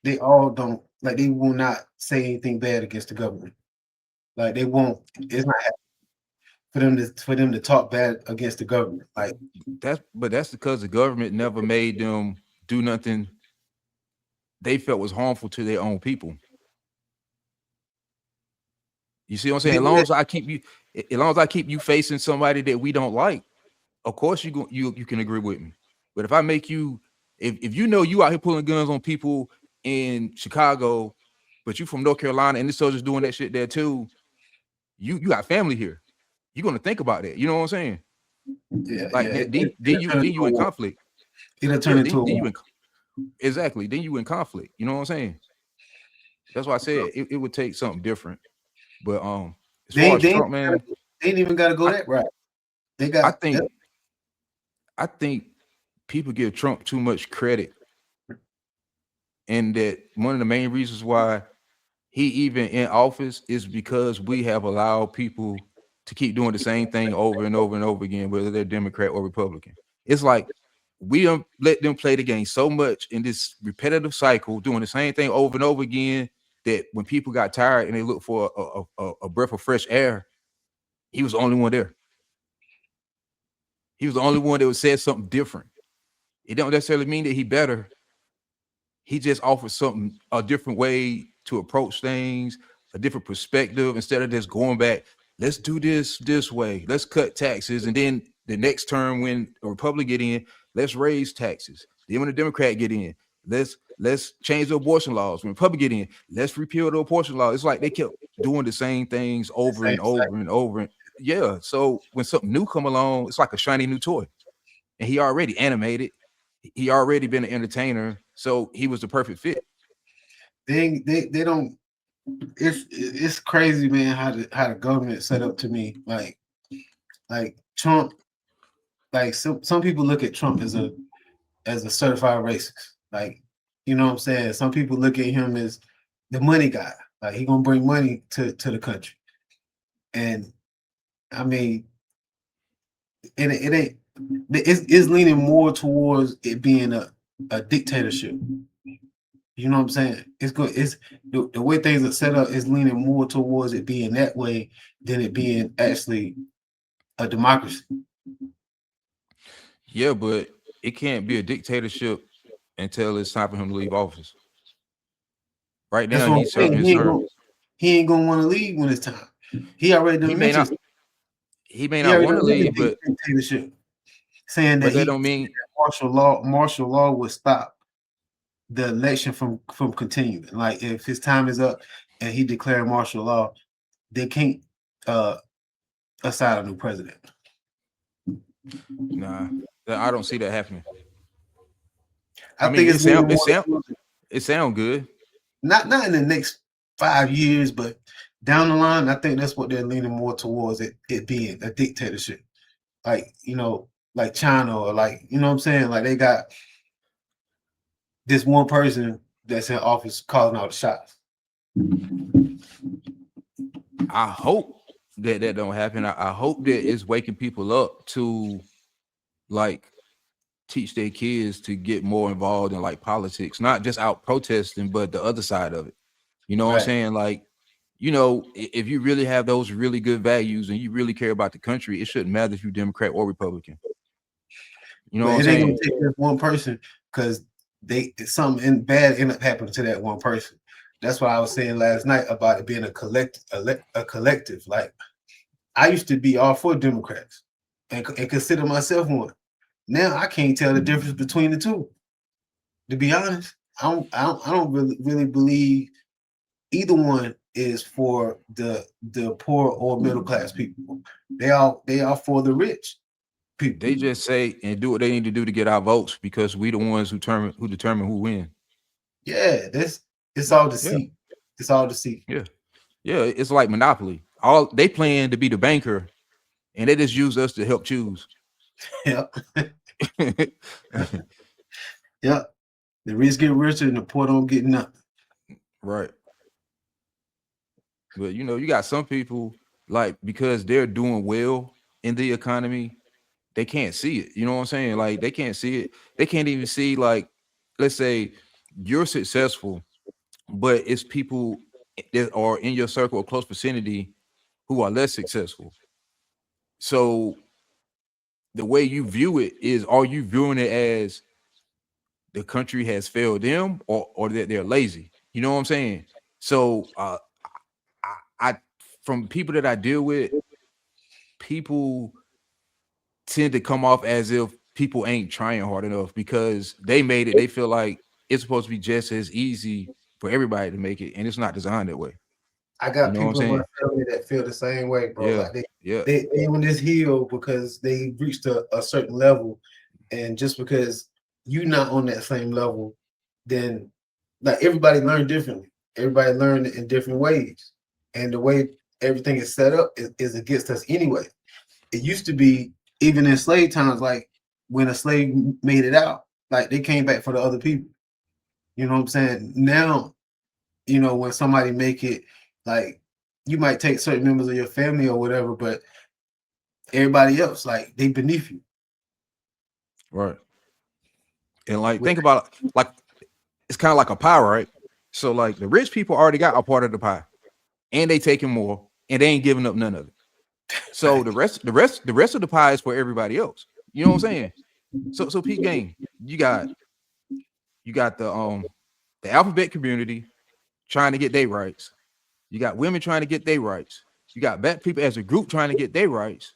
don't like, they will not say anything bad against the government. Like they won't. It's not happening for them to talk bad against the government. Like that's because the government never made them do nothing they felt was harmful to their own people. You see what I'm saying? As long as I keep you facing somebody that we don't like, of course you can agree with me. But if I make you, if you know you out here pulling guns on people in Chicago, but you from North Carolina and the soldiers doing that shit there too, you got family here. You're gonna think about that. You know what I'm saying? yeah, Like yeah. then you in conflict. It'll turn into a war. Exactly. Then you in conflict. You know what I'm saying? That's why I said it would take something different. But as far as Trump, man, they ain't even got to go that route. They got. I think people give Trump too much credit, and that one of the main reasons why he even in office is because we have allowed people to keep doing the same thing over and over and over again, whether they're Democrat or Republican. It's like we don't let them play the game so much in this repetitive cycle, doing the same thing over and over again, that when people got tired and they looked for a breath of fresh air, he was the only one there. He was the only one that would say something different. It don't necessarily mean that he better. He just offered something, a different way to approach things, a different perspective, instead of just going back, let's do this way, let's cut taxes. And then the next term, when the Republican get in, let's raise taxes. Then when the Democrat get in, let's change the abortion laws. When Republican get in, let's repeal the abortion law. It's like they kept doing the same things over and over and over. Yeah. So when something new come along, it's like a shiny new toy. And he already animated. He already been an entertainer, so he was the perfect fit. They don't. It's crazy, man. How the government set up to me, like Trump. Like some people look at Trump as a certified racist. Like, you know what I'm saying? Some people look at him as the money guy. Like he gonna bring money to the country. And I mean, and it ain't. It's leaning more towards it being a dictatorship. You know what I'm saying? It's good. It's the way things are set up is leaning more towards it being that way than it being actually a democracy. Yeah, but it can't be a dictatorship until it's time for him to leave office. Right now, he's serving his term. He ain't gonna want to leave when it's time. He already done mentioned. He may not want to leave, but dictatorship, saying that that don't mean martial law would stop the election from continuing. Like if his time is up and he declared martial law, they can't assign a new president. Nah, I don't see that happening. I think it sound good. Not in the next 5 years, but down the line, I think that's what they're leaning more towards, it being a dictatorship. Like, you know, like China, or like, you know what I'm saying? Like they got this one person that's in office calling all the shots. I hope that don't happen. I hope that it's waking people up to like teach their kids to get more involved in like politics, not just out protesting, but the other side of it. You know what I'm saying? Like, you know, if you really have those really good values and you really care about the country, it shouldn't matter if you're Democrat or Republican. You know what I'm saying? It ain't gonna take just one person, because something bad end up happening to that one person. That's why I was saying last night about it being a collective. Like I used to be all for Democrats and consider myself one. Now I can't tell the difference between the two. To be honest, I don't really believe either one is for the poor or middle class people. They are for the rich people. They just say and do what they need to do to get our votes because we the ones who determine who win. Yeah, it's all deceit. Yeah. It's all deceit. Yeah, it's like Monopoly. All they plan to be the banker, and they just use us to help choose. Yeah. Yeah. The rich get richer and the poor don't get nothing. Right. But you know, you got some people like because they're doing well in the economy, they can't see it. You know what I'm saying? Like they can't see it. They can't even see like, let's say you're successful, but it's people that are in your circle or close vicinity who are less successful. So the way you view it is, are you viewing it as the country has failed them or that they're lazy? You know what I'm saying? So I from people that I deal with, people tend to come off as if people ain't trying hard enough because they made it. They feel like it's supposed to be just as easy for everybody to make it, and it's not designed that way. I You got know what I'm people in my saying? family that feel the same way, bro. Yeah, Like they yeah, they they on this hill because they reached a certain level, and just because you not on that same level, then like everybody learned differently. Everybody learned in different ways, and the way everything is set up is against us anyway. It used to be even in slave times, like when a slave made it out, like they came back for the other people. You know what I'm saying? Now, you know, when somebody make it, like you might take certain members of your family or whatever, but everybody else, like they beneath you. right. And like With- think about it, like it's kind of like a pie, right? So like the rich people already got a part of the pie, and they taking more, and they ain't giving up none of it. So the rest of the pie is for everybody else. You know what I'm saying? So peak game. You got the alphabet community trying to get their rights. You got women trying to get their rights. You got black people as a group trying to get their rights.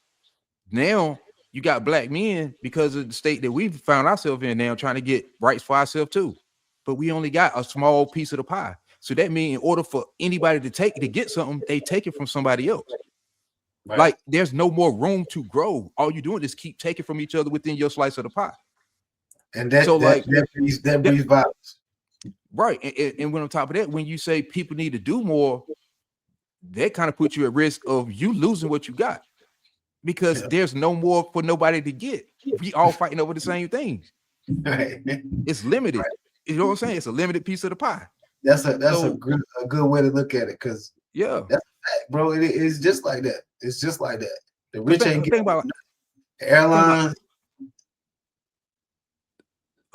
Now you got black men because of the state that we've found ourselves in now trying to get rights for ourselves too. But we only got a small piece of the pie. So that means in order for anybody to get something, they take it from somebody else. Right. Like there's no more room to grow. All you're doing is keep taking from each other within your slice of the pie. And that So like that breeds violence. right. And when on top of that, when you say people need to do more, that kind of puts you at risk of you losing what you got because Yeah. there's no more for nobody to get. We all fighting over the same things. Right. It's limited. You know what I'm saying? It's a limited piece of the pie. That's a So good way to look at it, because yeah, that's a fact, bro. It's just like that. It's just like that. The because rich ain't think getting about the think about airlines.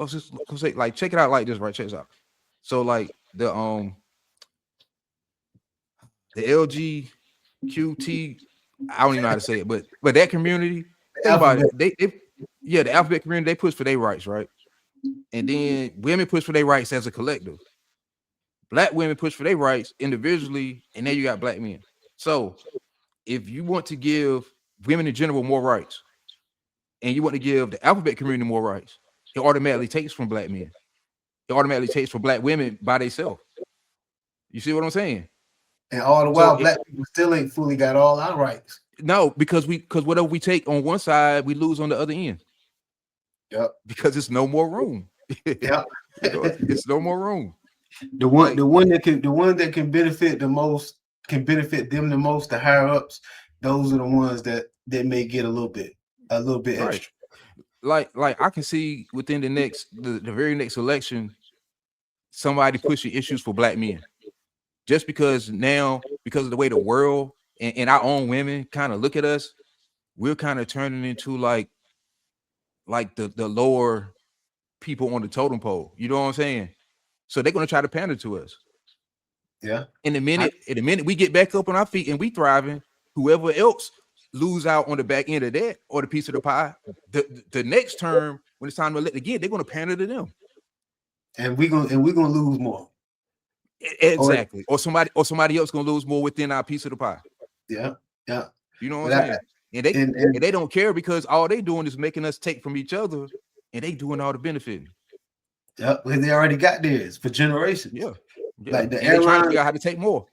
just say like check it out like this, right? Check this out. So like the LGQT, I don't even know how to say it, but that community, The think about it. alphabet. The alphabet community, they push for their rights, right? And then women push for their rights as a collective. Black women push for their rights individually, and then you got black men. So if you want to give women in general more rights, and you want to give the alphabet community more rights, it automatically takes from black men. It automatically takes from black women by themselves. You see what I'm saying? And all the So while, black people still ain't fully got all our rights. no, because whatever we take on one side, we lose on the other end Yep. because it's no more room. Yep. It's no more room. The one that can benefit the most, can benefit them the most, the higher ups. Those are the ones that may get a little bit Right. extra. Like I can see within the very next election, somebody pushing issues for black men. Just because now, because of the way the world and our own women kind of look at us, we're kind of turning into like the lower people on the totem pole. You know what I'm saying? So they're gonna try to pander to us. Yeah. In the minute we get back up on our feet and we thriving, whoever else lose out on the back end of that or the piece of the pie, the next term when it's time to elect again, they're gonna pander to them. And we're gonna lose more. Exactly. Or somebody else gonna lose more within our piece of the pie. Yeah. Yeah. You know what But I'm saying? And they don't care because all they doing is making us take from each other, and they doing all the benefiting. yeah, they already got theirs for generations. Yeah. Like the and they trying to airlines, figure out how to take more.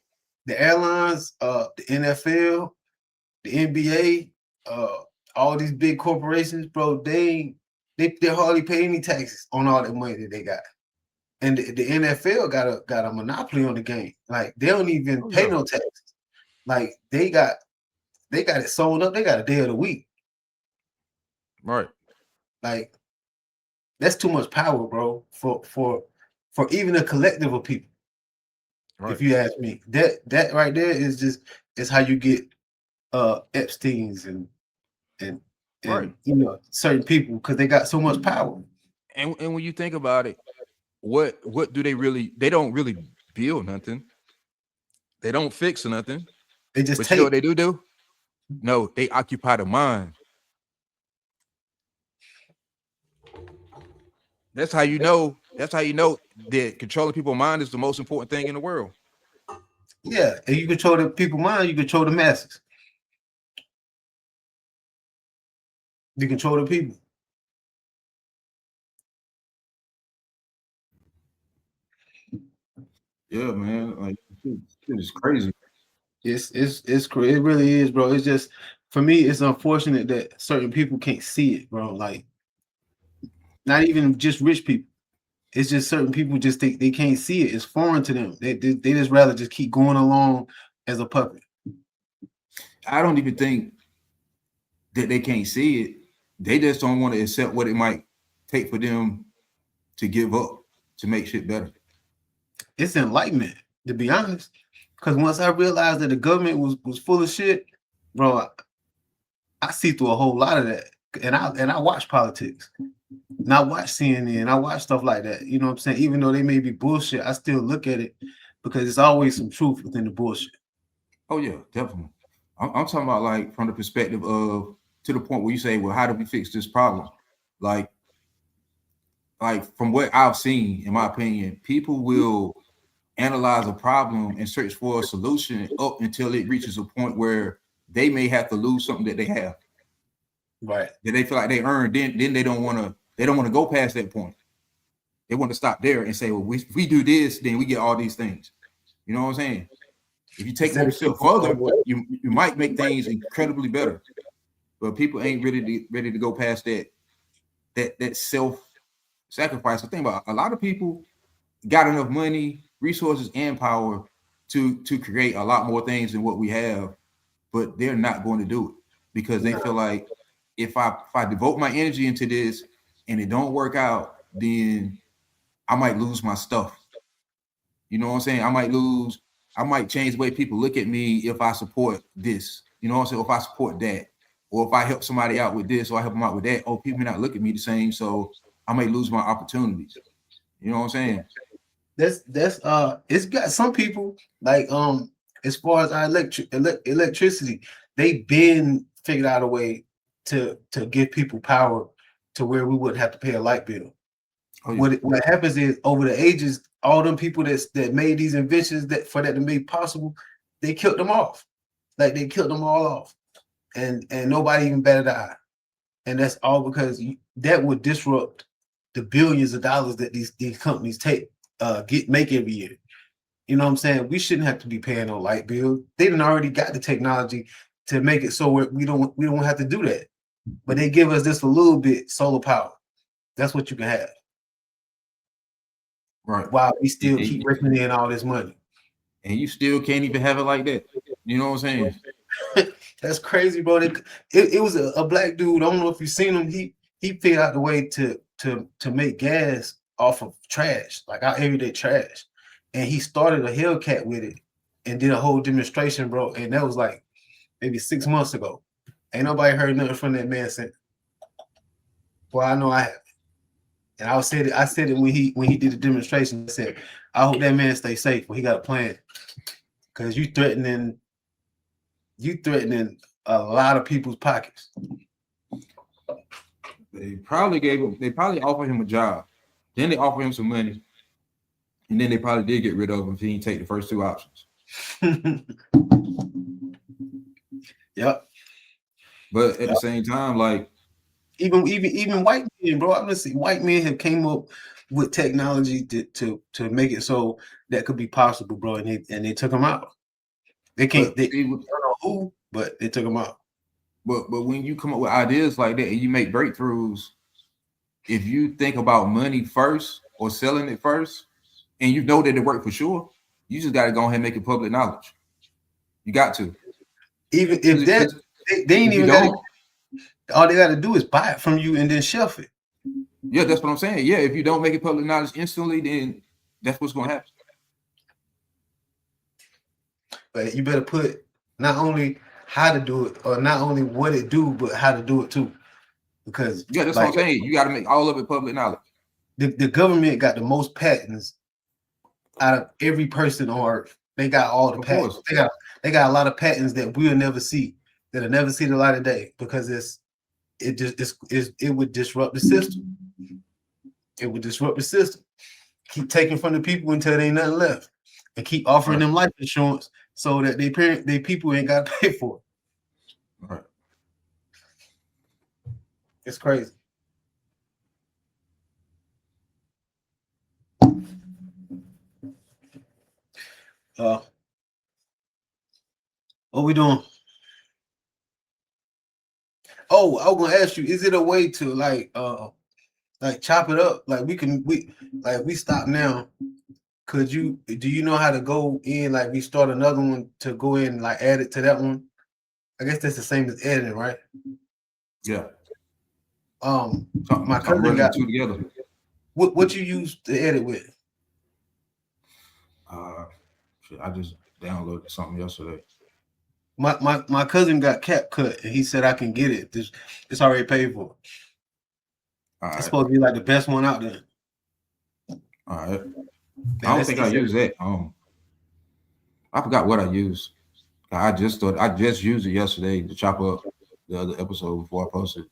the NFL, the NBA, all these big corporations, bro, they hardly pay any taxes on all that money that they got. And the NFL got a monopoly on the game. Like they don't even pay no taxes. Like they got it sold up. They got a day of the week. Right. Like that's too much power, bro, for even a collective of people. Right. If you ask me, that right there is how you get Epstein's and Right. certain people because they got so much power. And when you think about it, what do they don't really build nothing. They don't fix nothing. They just But you know what take. they do? No, they occupy the mind. That's how you know that controlling people's mind is the most important thing in the world. Yeah, and you control the people mind, you control the masses. You control the people. Yeah, man. Like it's crazy. It really is, bro. It's just for me, it's unfortunate that certain people can't see it, bro. Like not even just rich people. It's just certain people just think they can't see it. It's foreign to them. They just rather just keep going along as a puppet. I don't even think that they can't see it. They just don't want to accept what it might take for them to give up to make shit better. It's enlightenment, to be honest. Because once I realized that the government was full of shit, bro, I see through a whole lot of that. And I watch politics. And I watch CNN, I watch stuff like that. You know what I'm saying? Even though they may be bullshit, I still look at it because there's always some truth within the bullshit. Oh yeah, definitely. I'm talking about like from the perspective of to the point where you say, well, how do we fix this problem? Like from what I've seen, in my opinion, people will analyze a problem and search for a solution up until it reaches a point where they may have to lose something that they have. Right. That they feel like they earned. Then they don't want to go past that point. They want to stop there and say, well, if we do this, then we get all these things. You know what I'm saying? If you take it a step further, you might make things incredibly better. But people ain't ready to go past that self-sacrifice. The thing about a lot of people got enough money, resources, and power to create a lot more things than what we have, but they're not going to do it because they feel like if I devote my energy into this and it don't work out, then I might lose my stuff. You know what I'm saying? I might change the way people look at me if I support this. You know what I'm saying? If I support that, or if I help somebody out with this, or I help them out with that, people may not look at me the same, so I may lose my opportunities. You know what I'm saying? That's it's got some people like as far as our electricity, they've been figured out a way to give people power to where we wouldn't have to pay a light bill. Oh, yeah. What happens is over the ages, all them people that made these inventions that to make possible, they killed them off. Like they killed them all off, and nobody even batted an eye. And that's all because that would disrupt the billions of dollars that these companies make every year. You know what I'm saying? We shouldn't have to be paying no light bill. They done already got the technology to make it so we don't have to do that. But they give us just a little bit solar power. That's what you can have. Right. While we still keep raking in all this money. And you still can't even have it like that. You know what I'm saying? That's crazy, bro. It was a black dude. I don't know if you've seen him. He figured out the way to make gas off of trash, like our everyday trash. And he started a Hellcat with it and did a whole demonstration, bro. And that was like maybe 6 months ago. Ain't nobody heard nothing from that man since. Well, I know I have. And I said it when he did the demonstration. I said, I hope that man stay safe when he got a plan. Because you threatening a lot of people's pockets. They probably offered him a job. Then they offered him some money. And then they probably did get rid of him if he didn't take the first two options. Yep. But at the same time, like even white men, bro. I'm gonna see white men have came up with technology to make it so that could be possible, bro. And they took them out. They can't. I don't know who, but they took them out. But when you come up with ideas like that and you make breakthroughs, if you think about money first or selling it first, and you know that it worked for sure, you just got to go ahead and make it public knowledge. You got to. Even if that they ain't even got. All they got to do is buy it from you and then shelf it. Yeah, that's what I'm saying. Yeah, if you don't make it public knowledge instantly, then that's what's going to happen. But you better put not only how to do it or not only what it do, but how to do it too. Because Yeah, that's what I'm saying. You got to make all of it public knowledge. the government got the most patents out of every person on earth. They got all the Of patents. course. They got a lot of patents that we'll never see, that'll never see the light of day because it would disrupt the system. It would disrupt the system. Keep taking from the people until there ain't nothing left, and keep offering them life insurance so that they people ain't got to pay for it. Right. It's crazy. What we doing? Oh, I was gonna ask you, is it a way to like chop it up? Like we stop now. Do you know how to go in, like restart another one to go in, like add it to that one? I guess that's the same as editing, right? Yeah. My cousin got two together. What you use to edit with? I just downloaded something yesterday. My cousin got CapCut and he said I can get it. It's already paid for. It's supposed to be like the best one out there. All right. I don't think I use that. I forgot what I used. I just used it yesterday to chop up the other episode before I posted.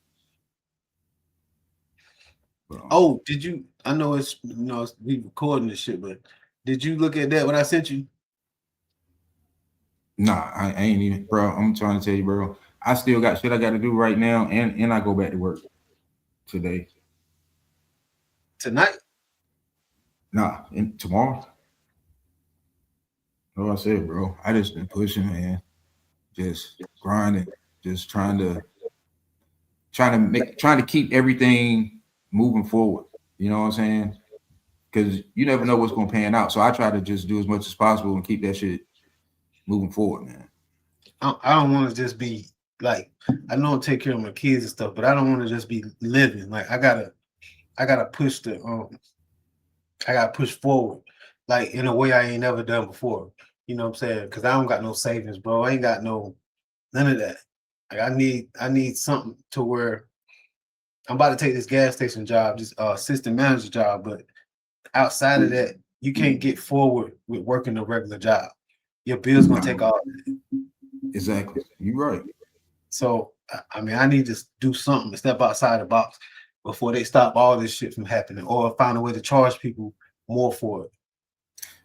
Oh, did you? I know it's we recording this shit, but did you look at that when I sent you? Nah, I ain't even, bro. I'm trying to tell you, bro. I still got shit I got to do right now, and I go back to work today. Tonight? Nah, and tomorrow. Like I said, bro, I just been pushing, man. Just grinding, just trying to keep everything moving forward. You know what I'm saying? Because you never know what's gonna pan out. So I try to just do as much as possible and keep that shit moving forward, man. I don't want to just be like, I know I take care of my kids and stuff, but I don't want to just be living. Like I gotta push I gotta push forward, like in a way I ain't never done before. You know what I'm saying? Because I don't got no savings, bro. I ain't got none of that. Like I need something to where I'm about to take this gas station job, this assistant manager job, but outside of that, you can't get forward with working a regular job. Your bill's gonna take all of it. Exactly. You're right. So I mean, I need to do something to step outside the box before they stop all this shit from happening, or find a way to charge people more for it.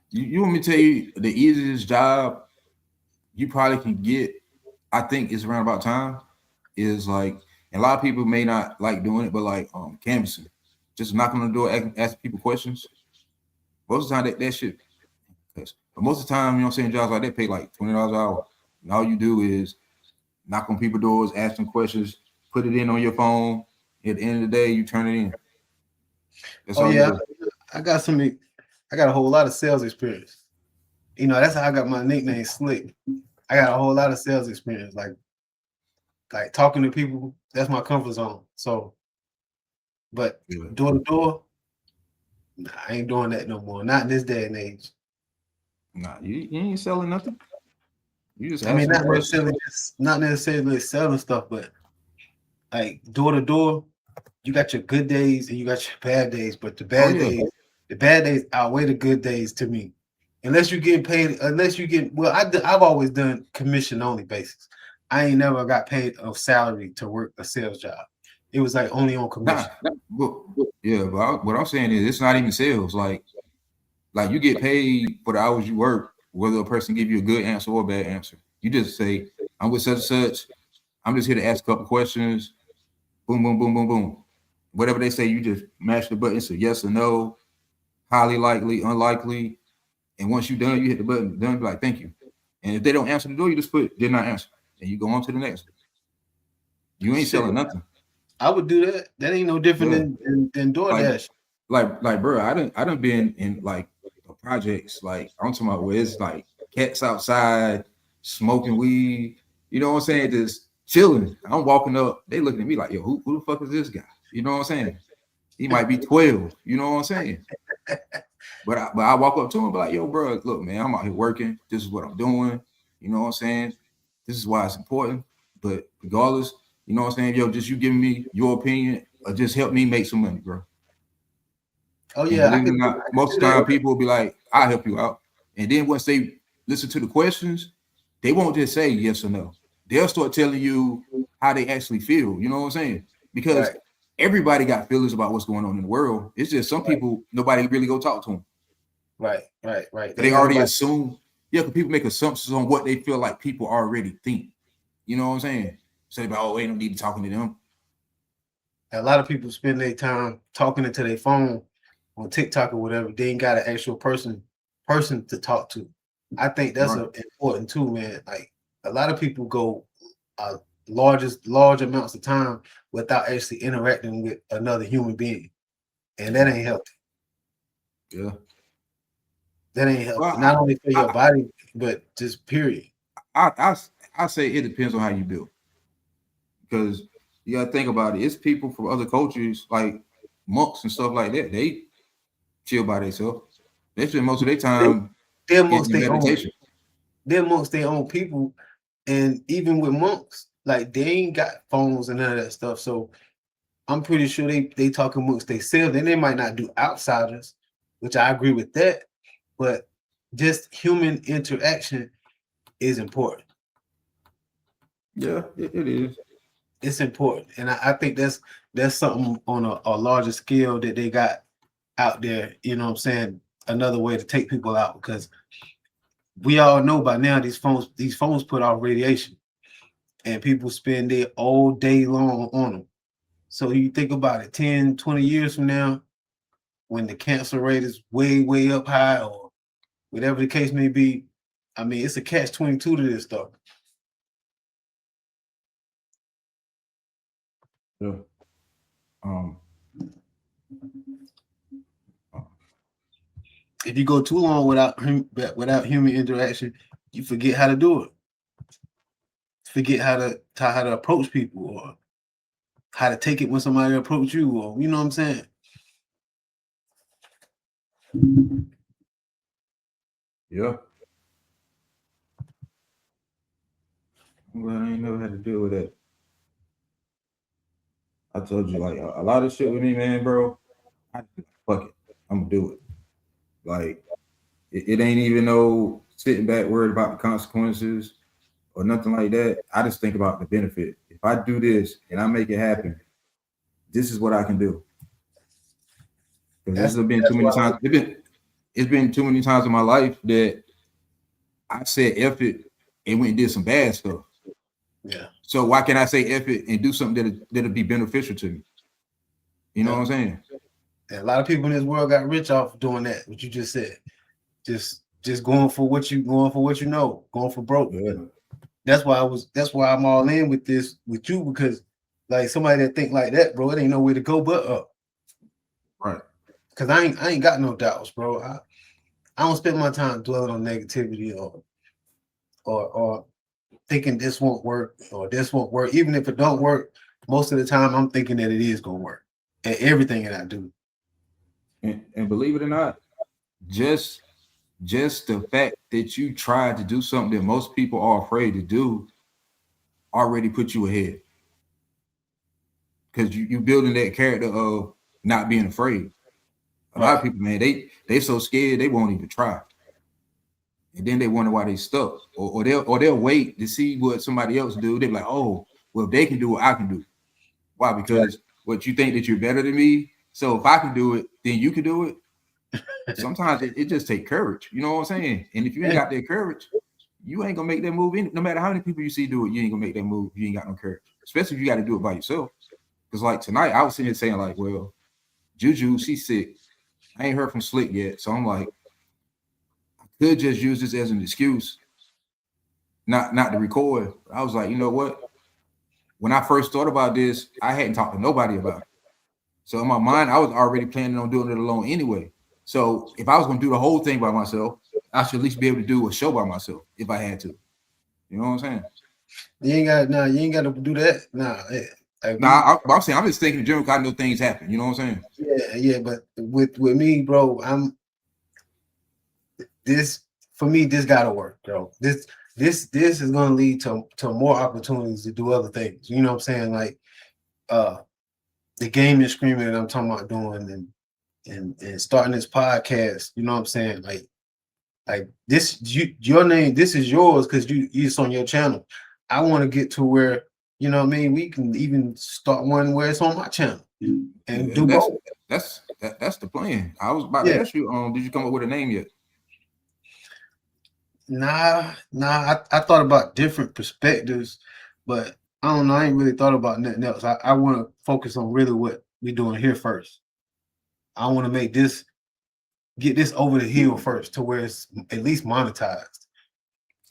You want me to tell you the easiest job you probably can get, I think is around about time, is like, and a lot of people may not like doing it, but like canvassing, just knocking on the door, asking people questions. Most of the time that shit, but most of the time, you know what I'm saying, jobs like that pay like $20 an hour. And all you do is knock on people's doors, ask them questions, put it in on your phone. At the end of the day, you turn it in. That's all yeah, I got a whole lot of sales experience. You know, that's how I got my nickname Slick. I got a whole lot of sales experience, like talking to people. That's my comfort zone. So, but door to door, nah, I ain't doing that no more. Not in this day and age. Nah, you ain't selling nothing. You just, I mean, not necessarily selling stuff, but like door to door, you got your good days and you got your bad days. But the bad days outweigh the good days to me. Unless you get paid, I've always done commission only basis. I ain't never got paid a salary to work a sales job. It was like only on commission. But what I'm saying is it's not even sales. Like you get paid for the hours you work, whether a person give you a good answer or a bad answer. You just say, I'm with such and such. I'm just here to ask a couple questions. Boom, boom, boom, boom, boom. Whatever they say, you just mash the button. So yes or no, highly likely, unlikely. And once you're done, you hit the button. Done, be like, thank you. And if they don't answer the door, you just put did not answer. And you go on to the next. You ain't selling nothing. I would do that. That ain't no different than DoorDash. Like, bro, I done been in like projects. Like I'm talking about where it's like cats outside smoking weed. You know what I'm saying? Just chilling. I'm walking up. They looking at me like, yo, who the fuck is this guy? You know what I'm saying? He might be 12. You know what I'm saying? But I walk up to him, be like, yo, bro, look, man, I'm out here working. This is what I'm doing. You know what I'm saying? This is why it's important. But regardless, you know what I'm saying? Yo, just you giving me your opinion or just help me make some money, bro. Oh And yeah, I believe it or could not, I most could of do the time that. people will be like, I'll help you out. And then once they listen to the questions, they won't just say yes or no. They'll start telling you how they actually feel. You know what I'm saying? Because Right, everybody got feelings about what's going on in the world. It's just some right, people, nobody really go talk to them. right. They Ain't got already nobody. assume, yeah, because people make assumptions on what they feel like people already think. You know what I'm saying? Say about, oh, ain't no need to talking to them. A lot of people spend their time talking into their phone on TikTok or whatever. They ain't got an actual person to talk to. I think that's Right. important too, man. Like a lot of people go uh, large amounts of time without actually interacting with another human being, and that ain't healthy. Yeah. That ain't healthy. Not Well, only for your I, body, but just period. I say it depends on how you build. Because you gotta think about it. It's people from other cultures, like monks and stuff like that. They chill by themselves. They spend most of their They time they're amongst in their own. meditation. They're amongst their own people, and even with monks, like they ain't got phones and none of that stuff. So I'm pretty sure they talk amongst themselves, and they might not do outsiders, which I agree with that. But just human interaction is important. Yeah, it is. It's important, and I think that's something on a larger scale that they got out there. You know what I'm saying? Another way to take people out because we all know by now these phones put off radiation, and people spend their all day long on them. So you think about it, 10, 20 years from now, when the cancer rate is way, way up high, or whatever the case may be, I mean, it's a catch 22 to this stuff. Yeah. Um. If you go too long without human interaction, you forget how to do it. Forget how to approach people, or how to take it when somebody approach you, or you know what I'm saying? Yeah. Well, I ain't never had to deal with that. I told you, like a lot of shit with me, man, bro. I fuck it. I'm gonna do it. Like it ain't even no sitting back worried about the consequences or nothing like that. I just think about the benefit. If I do this and I make it happen, this is what I can do. Because this That's has been too that's many why. times. It's been too many times in my life that I said F it and went and did some bad stuff. Yeah, So why can't I say F it and do something that'll be beneficial to me? You know yeah. what I'm saying? And a lot of people in this world got rich off doing that. What you just said, just going for what you know, going for broke. Yeah. And that's why I'm all in with this with you, because like somebody that think like that, bro, it ain't nowhere to go but up. Right. Cause I ain't got no doubts, bro. I don't spend my time dwelling on negativity, or thinking this won't work or this won't work. Even if it don't work, most of the time I'm thinking that it is gonna work. And everything that I do. And believe it or not, just just the fact that you tried to do something that most people are afraid to do already put you ahead. Because you building that character of not being afraid. A lot of Right. people, man, they so scared they won't even try. And then they wonder why they stuck. Or they'll wait to see what somebody else do. They're like, oh, well, if they can do it, I can do it. Why? Right. Because what you think that you're better than me. So if I can do it, then you can do it. Sometimes it just take courage. You know what I'm saying? And if you ain't Yeah. got that courage, you ain't gonna make that move. No matter how many people you see do it, you ain't gonna make that move. You ain't got no courage. Especially if you got to do it by yourself. Because like tonight, I was sitting here saying like, well, Juju, she's sick. I ain't heard from Slick yet, so I'm like, I could just use this as an excuse, not to record. I was like, you know what? When I first thought about this, I hadn't talked to nobody about it. So in my mind, I was already planning on doing it alone anyway. So if I was gonna do the whole thing by myself, I should at least be able to do a show by myself if I had to. You know what I'm saying? You ain't gotta do that. Nah. Like Nah, I'm saying I'm just thinking in general. 'Cause I know things happen. You know what I'm saying? yeah, but with me, bro, this for me, this gotta work, bro. this is going to lead to more opportunities to do other things. You know what I'm saying? Like the gaming screaming that I'm talking about doing and starting this podcast. You know what I'm saying? Like this, your name, this is yours because it's on your channel. I want to get to where, you know what I mean, we can even start one where it's on my channel and do both. That's the plan. I was about Yeah. to ask you, did you come up with a name yet? Nah. I thought about different perspectives, but I don't know. I ain't really thought about nothing else. I want to focus on really what we doing here first. I want to get this over the hill first to where it's at least monetized.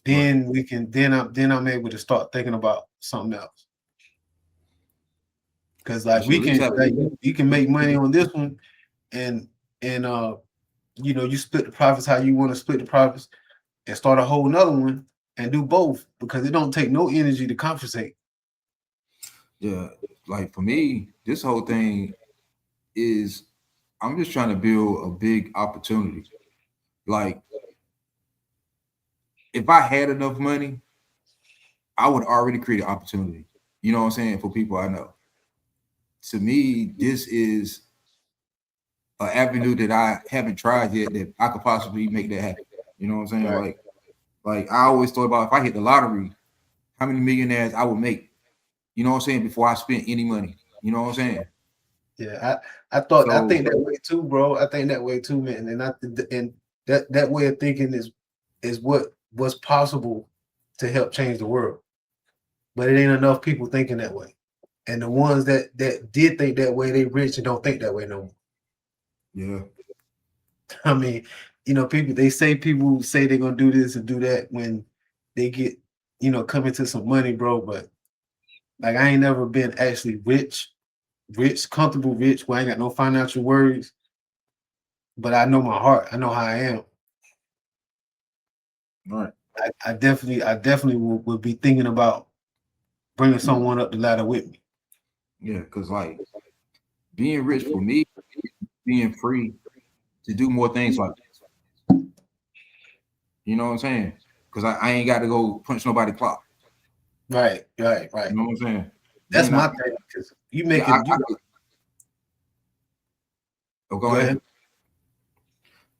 Then we can I'm able to start thinking about something else. Because like You should at least have you can make money on this one and you know, you split the profits how you want to split the profits and start a whole nother one and do both because it don't take no energy to compensate. Yeah, like for me, this whole thing is I'm just trying to build a big opportunity. Like if I had enough money, I would already create an opportunity. You know what I'm saying? For people I know. To me, this is an avenue that I haven't tried yet that I could possibly make that happen. You know what I'm saying? Right. Like I always thought about if I hit the lottery, how many millionaires I would make. You know what I'm saying? Before I spent any money. You know what I'm saying? Yeah, I think that way too, bro. I think that way too, man. And that way of thinking is what's possible to help change the world. But it ain't enough people thinking that way. And the ones that did think that way, they rich and don't think that way no more. Yeah. I mean, you know, people say they're gonna do this and do that when they get, you know, come into some money, bro. But like I ain't never been actually rich, comfortable rich, where I ain't got no financial worries. But I know my heart. I know how I am. All right. I definitely will be thinking about bringing someone up the ladder with me. Yeah, because like being rich for me, being free to do more things like this. You know what I'm saying? Because I ain't got to go punch nobody clock. Right. You know what I'm saying? That's Then my thing. Because you making go go ahead. ahead.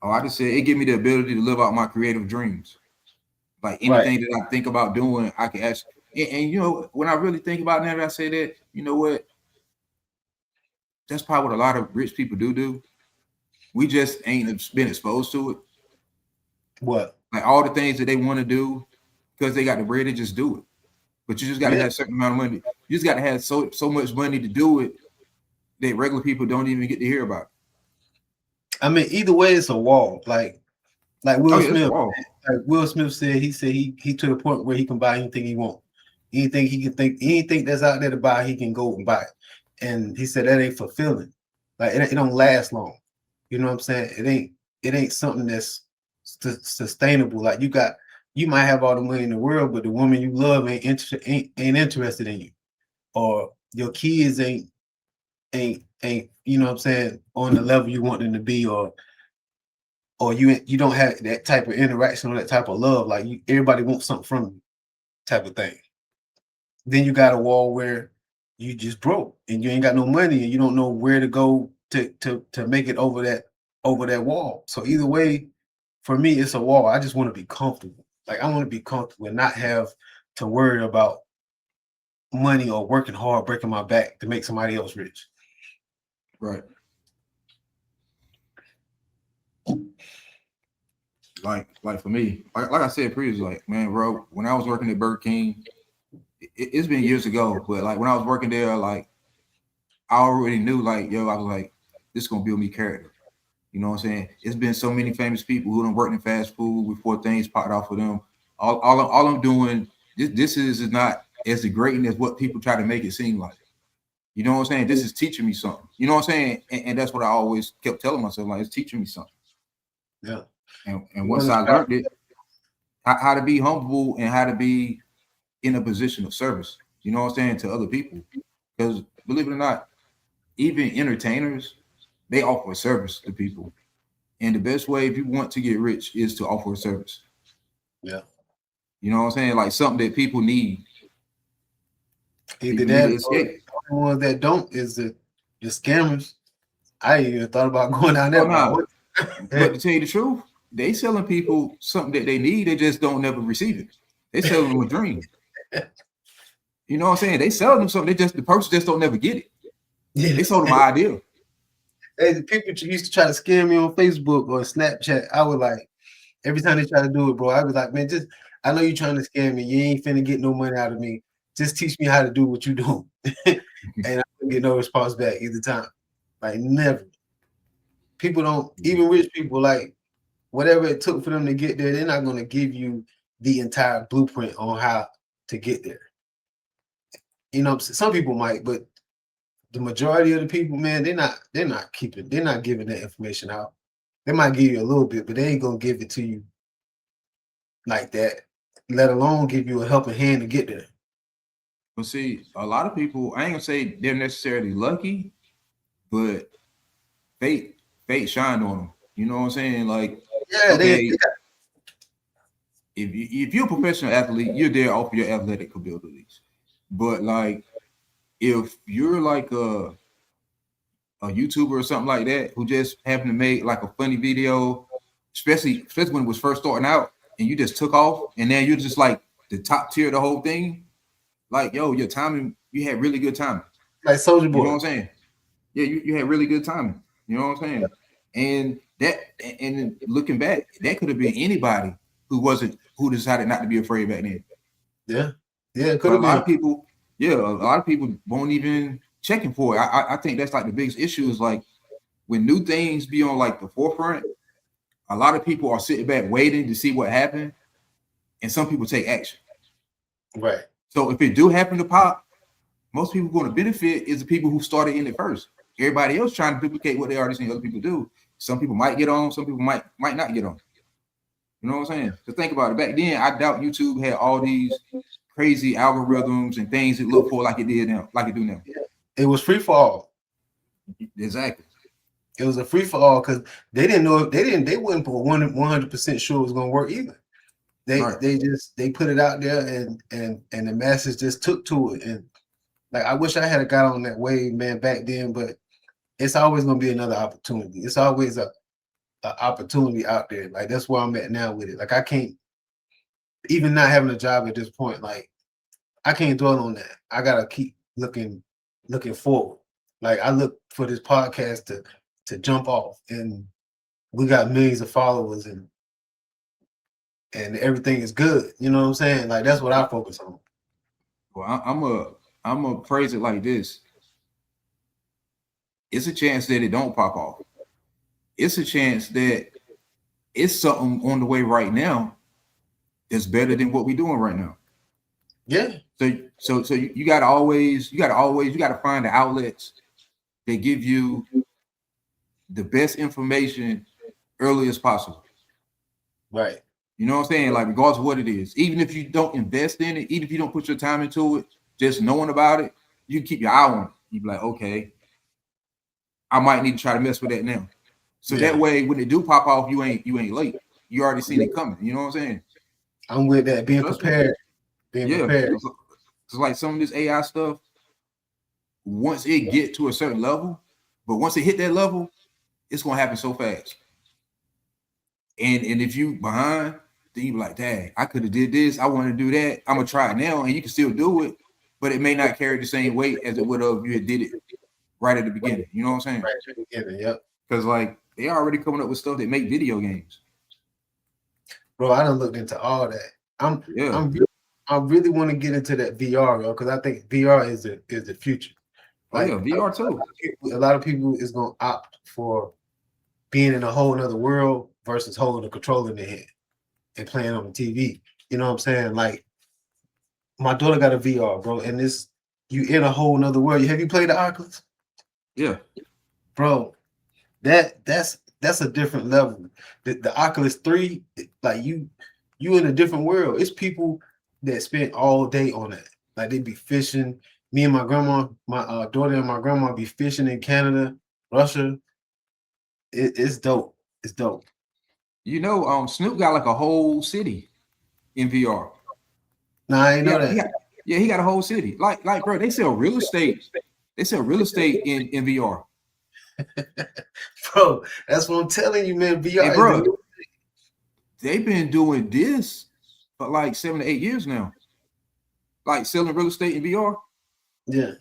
Oh, I just said it give me the ability to live out my creative dreams. Like anything that I think about doing, I can actually. And you know, when I really think about that, I say that, you know what? That's probably what a lot of rich people do. We just ain't been exposed to it. What? Like all the things that they want to do because they got the bread, they just do it. But you just got to have a certain amount of money. You just got to have so much money to do it that regular people don't even get to hear about. I mean, either way, it's a wall. Like Will Smith. Like Will Smith said, he to the point where he can buy anything he wants. Anything he can think, anything that's out there to buy, he can go and buy it. And he said that ain't fulfilling. Like it don't last long. You know what I'm saying? It ain't something that's sustainable. Like you might have all the money in the world, but the woman you love ain't interested in you, or your kids ain't you know what I'm saying, on the level you want them to be, or you don't have that type of interaction or that type of love. Like everybody wants something from you, type of thing. Then you got a wall where you just broke and you ain't got no money and you don't know where to go to make it over that wall. So either way, for me, it's a wall. I just want to be comfortable. Like I want to be comfortable and not have to worry about money or working hard, breaking my back to make somebody else rich. Right. Like for me, like I said previously, like man, bro, when I was working at Burger King, it's been years ago, but like when I was working there, like I already knew, like, yo, I was like, this is gonna build me character. You know what I'm saying? It's been so many famous people who done worked in fast food before things popped off for them. All I'm doing, this is not as degrading as what people try to make it seem like. You know what I'm saying? This is teaching me something. You know what I'm saying? And that's what I always kept telling myself, like, it's teaching me something. Yeah. And once I learned it, how to be humble and how to be in a position of service, you know what I'm saying, to other people. Because believe it or not, even entertainers, they offer a service to people. And the best way if you want to get rich is to offer a service. Yeah. You know what I'm saying? Like something that people need. Either People need that to or escape. the ones that don't is the scammers. I ain't even thought about going down Oh that no. route. But to tell you the truth, they selling people something that they need, they just don't never receive it. They selling them a dream. You know what I'm saying? They selling them something, the person just don't never get it. Yeah. They sold them an idea. Hey, people used to try to scam me on Facebook or Snapchat. I was like, every time they try to do it, bro, I was like, man, just I know you're trying to scam me. You ain't finna get no money out of me. Just teach me how to do what you do. And I didn't get no response back either time. Like never. People don't, even rich people, like whatever it took for them to get there, they're not gonna give you the entire blueprint on how to get there. You know, some people might, but the majority of the people, man, they're not giving that information out. They might give you a little bit, but they ain't gonna give it to you like that, let alone give you a helping hand to get there. But see, a lot of people, I ain't gonna say they're necessarily lucky, but fate shined on them. You know what I'm saying? Like, Yeah, okay, if you're a professional athlete, you're there off your athletic abilities. But like, if you're like a YouTuber or something like that who just happened to make like a funny video, especially when it was first starting out, and you just took off, and then you're just like the top tier of the whole thing. Like, yo, your timing, you had really good timing. like Soldier You know what Boy. I'm saying? Yeah, you had really good timing. You know what I'm saying? And looking back, that could have been anybody who decided not to be afraid back then. Yeah, it could But a have lot of been. people, yeah, a lot of people won't even checking for it. I think that's like the biggest issue is like when new things be on like the forefront, a lot of people are sitting back waiting to see what happened, and some people take action. Right. So if it do happen to pop, most people going to benefit is the people who started in it first. Everybody else trying to duplicate what they already seen other people do. Some people might get on, some people might not get on. You know what I'm saying? So think about it. Back then, I doubt YouTube had all these crazy algorithms and things it look for like it did now, like it do now. It was free for all. Exactly. It was a free for all because they didn't know they wasn't 100% sure it was gonna work either. They put it out there and the masses just took to it. And like I wish I had got on that wave, man, back then, but it's always gonna be another opportunity. It's always a opportunity out there. Like that's where I'm at now with it. Like I can't, even not having a job at this point, like I can't dwell on that. I gotta keep looking forward. Like I look for this podcast to jump off, and we got millions of followers, and everything is good. You know what I'm saying? Like that's what I focus on. Well, I'm gonna phrase it like this. It's a chance that it don't pop off. It's a chance that it's something on the way right now that's better than what we're doing right now. Yeah. So you gotta find the outlets that give you the best information early as possible. Right. You know what I'm saying? Like regardless of what it is, even if you don't invest in it, even if you don't put your time into it, just knowing about it, you keep your eye on it. You be like, okay, I might need to try to mess with that now. So that way, when it do pop off, you ain't late. You already seen it coming. You know what I'm saying? I'm with that. Being prepared. Prepared. It's like some of this AI stuff. Once it get to a certain level, but once it hit that level, it's gonna happen so fast. And if you behind, then you be like, dang, I could have did this. I want to do that. I'm gonna try it now, and you can still do it, but it may not carry the same weight as it would have if you had did it right at the beginning. You know what I'm saying? Right at the beginning, yep. Because like they already coming up with stuff that make video games. Bro, I done looked into all that. I really want to get into that VR, bro, because I think VR is the future. Like, oh yeah, VR too. A lot of people is gonna opt for being in a whole nother world versus holding a controller in their hand and playing on the TV. You know what I'm saying? Like my daughter got a VR, bro, and you in a whole nother world. Have you played the Oculus? Yeah, bro. That's a different level. The Oculus 3, like you in a different world. It's people that spend all day on that. Like they be fishing. Me and my grandma, my daughter and my grandma be fishing in Canada, Russia. It's dope. It's dope. You know, Snoop got like a whole city in VR. Nah, I ain't know Yeah, that. he got a whole city. Like, bro, they sell real estate. They sell real estate in VR. Bro, that's what I'm telling you, man. Hey, VR is the bro, new. they've been doing this for like 7 to 8 years now. Like selling real estate in VR. Yeah.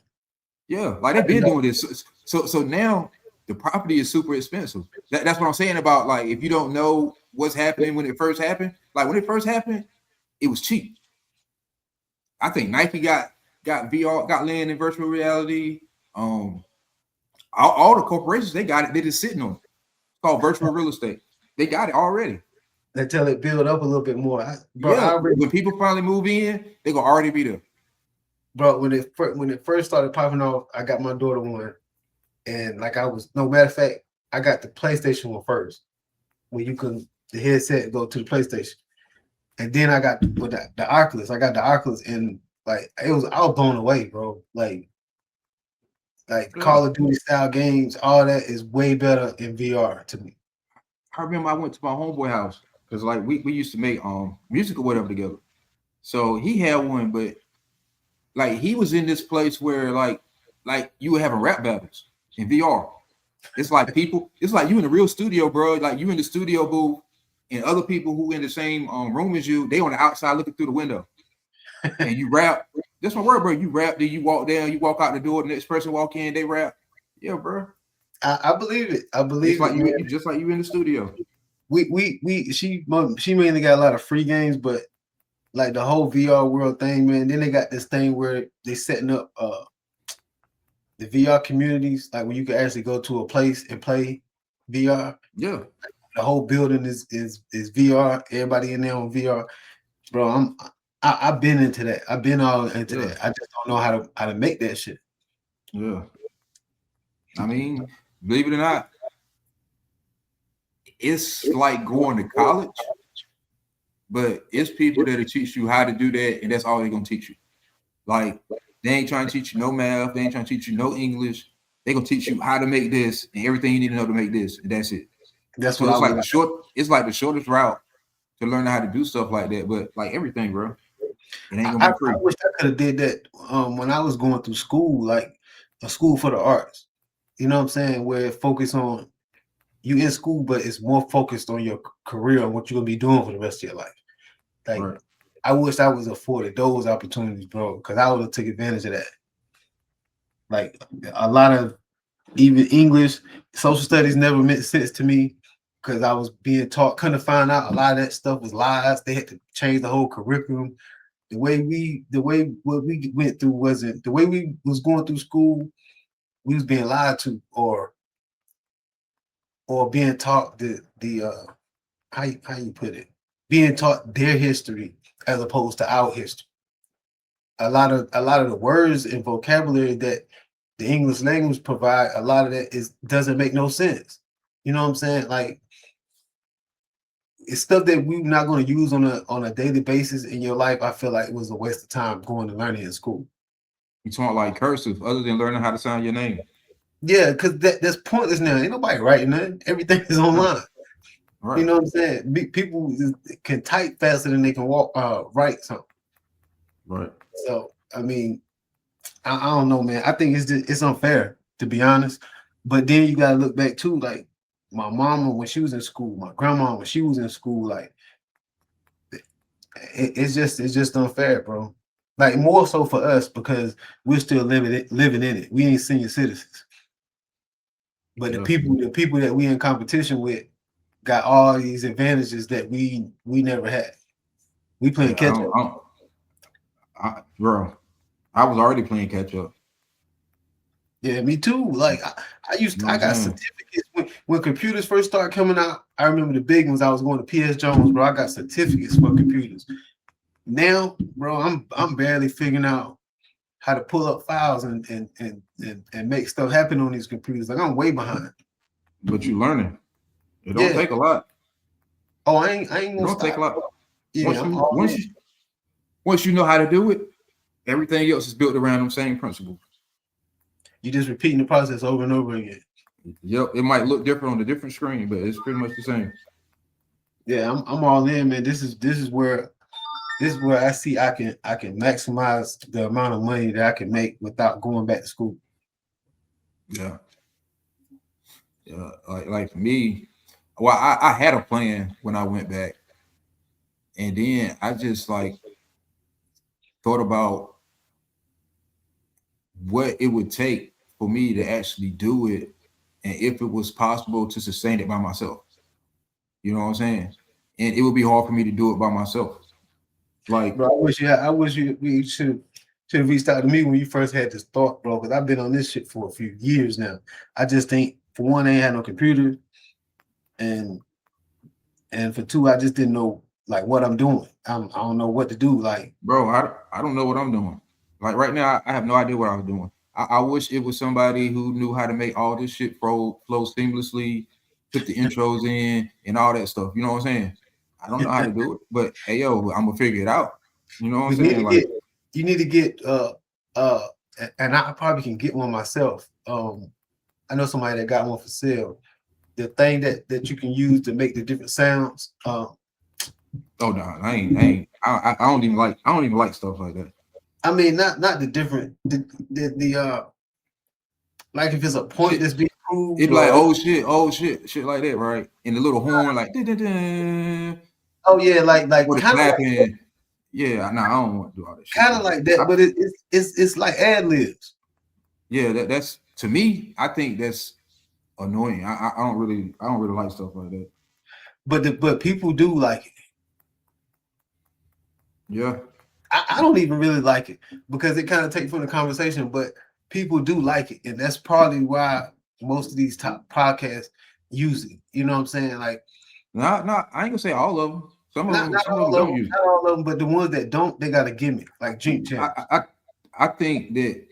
Yeah, like they've been doing this. So now the property is super expensive. That's what I'm saying about like if you don't know what's happening when it first happened. Like when it first happened, it was cheap. I think Nike got VR, got land in virtual reality. All the corporations they got it. They're just sitting on it. It's called virtual real estate. They got it already. Until it build up a little bit more. Bro, Yeah, when people finally move in, they gonna already be there. Bro, when it first started popping off, I got my daughter one, and like no matter of fact, I got the PlayStation one first, where you can the headset go to the PlayStation, and then I got the Oculus. I got the Oculus, and like I was blown away, bro. Like Call of Duty style games, all that is way better in VR to me. I remember I went to my homeboy house because like we used to make music or whatever together. So he had one, but like he was in this place where like you were having rap battles in VR. It's like it's like you in the real studio, bro. Like you in the studio booth, and other people who in the same room as you, they on the outside looking through the window, and you rap. That's my word, bro. You rap, then you walk down, you walk out the door, the next person walk in, they rap. Yeah, bro. I believe it. I believe it's like it. You just like you in the studio. She mainly got a lot of free games, but like the whole VR world thing, man. Then they got this thing where they setting up the VR communities, like where you can actually go to a place and play VR. Yeah. The whole building is VR. Everybody in there on VR. Bro, I've been into that. I've been all into that. I just don't know how to make that shit. Yeah. I mean, believe it or not, it's like going to college, but it's people that'll teach you how to do that, and that's all they're gonna teach you. Like they ain't trying to teach you no math, they ain't trying to teach you no English. They're gonna teach you how to make this and everything you need to know to make this, and that's it. That's so what it's like the shortest route to learn how to do stuff like that. But like everything, bro, it ain't gonna be free. I wish I could have did that when I was going through school, like a school for the arts. You know what I'm saying? Where it focus on you in school, but it's more focused on your career and what you're gonna be doing for the rest of your life. Like right. I wish I was afforded those opportunities, bro, because I would have took advantage of that. Like a lot of even English, social studies never made sense to me because I was being taught, couldn't find out a lot of that stuff was lies. They had to change the whole curriculum. What we went through wasn't the way we was going through school. We was being lied to or being taught the how you put it, being taught their history as opposed to our history. A lot of the words and vocabulary that the English language provide, a lot of that doesn't make no sense. You know what I'm saying? Like it's stuff that we're not going to use on a daily basis in your life. I feel like it was a waste of time going to learn it in school. You talk like cursive, other than learning how to sound your name. Yeah, because that's pointless now. Ain't nobody writing nothing. Everything is online. Right. You know what I'm saying? People can type faster than they can write something. Right. So I mean, I don't know, man. I think it's unfair, to be honest. But then you gotta look back too, like my mama when she was in school, my grandma when she was in school, like it's just unfair, bro. Like more so for us because we're still living in it. We ain't senior citizens. But the people that we in competition with got all these advantages that we never had. We playing catch up. Bro, I was already playing catch up. Yeah, me too. Like I got certificates when computers first started coming out. I remember the big ones. I was going to PS Jones, bro. I got certificates for computers. Now, bro, I'm barely figuring out how to pull up files and make stuff happen on these computers. Like I'm way behind. But you learning. It don't take a lot. Oh, I ain't gonna don't take a lot. Yeah, once you know how to do it, everything else is built around them same principles. You just repeating the process over and over again. Yep, it might look different on a different screen, but it's pretty much the same. Yeah, I'm all in, man. This is where this is where I see I can maximize the amount of money that I can make without going back to school. Yeah. Yeah. Like for me, well, I had a plan when I went back, and then I just like thought about what it would take for me to actually do it, and if it was possible to sustain it by myself. You know what I'm saying? And it would be hard for me to do it by myself. Like, Bro, I wish you should have reached out to me when you first had this thought, bro. Because I've been on this shit for a few years now. I just think, for one, I ain't had no computer, and for two, I just didn't know like what I'm doing. I don't know what to do. Like, bro, I don't know what I'm doing. Like right now, I have no idea what I was doing. I wish it was somebody who knew how to make all this shit flow seamlessly, put the intros in and all that stuff. You know what I'm saying? I don't know how to do it, but hey, yo, I'm gonna figure it out. You know what I'm saying? Like, you need to get and I probably can get one myself. I know somebody that got one for sale. The thing that you can use to make the different sounds. oh no, I don't even like stuff like that. I mean, not the different the like if it's a point that's being proved. It's like oh shit like that, right? And the little horn like oh yeah, like with the clapping. Like, yeah, no, I don't want to do all that shit. Kind of like that, but it's like ad libs. Yeah, that's to me. I think that's annoying. I don't really like stuff like that. But people do like it. Yeah. I don't even really like it because it kind of takes from the conversation, but people do like it, and that's probably why most of these top podcasts use it. You know what I'm saying? Like, no, I ain't gonna say all of them. Some of them don't use it. Not all of them, but the ones that don't, they got a gimmick, like Drink Champs. I think that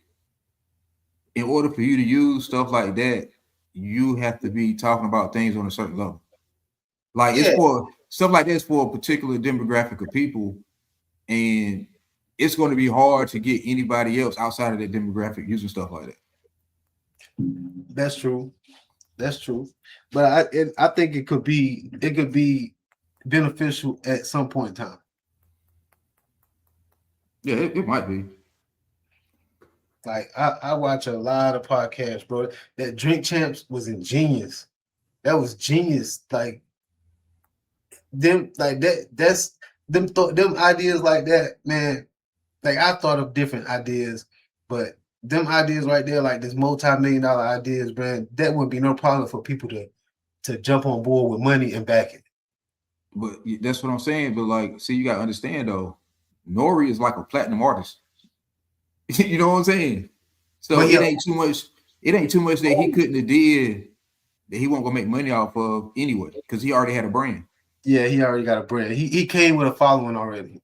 in order for you to use stuff like that, you have to be talking about things on a certain level. Like it's for stuff like this for a particular demographic of people, and it's going to be hard to get anybody else outside of that demographic using stuff like that. That's true. But I think it could be beneficial at some point in time. Yeah, it might be. Like I watch a lot of podcasts, bro. That Drink Champs was ingenious. That was genius. Like them, like that's them ideas like that, man. Like I thought of different ideas, but them ideas right there, like this multi-million-dollar ideas, man, that wouldn't be no problem for people to jump on board with money and back it. But that's what I'm saying. But like, see, you gotta understand though, Nori is like a platinum artist. You know what I'm saying? So it ain't too much. It ain't too much that he couldn't have did that he won't go make money off of anyway, because he already had a brand. Yeah, he already got a brand. He came with a following already.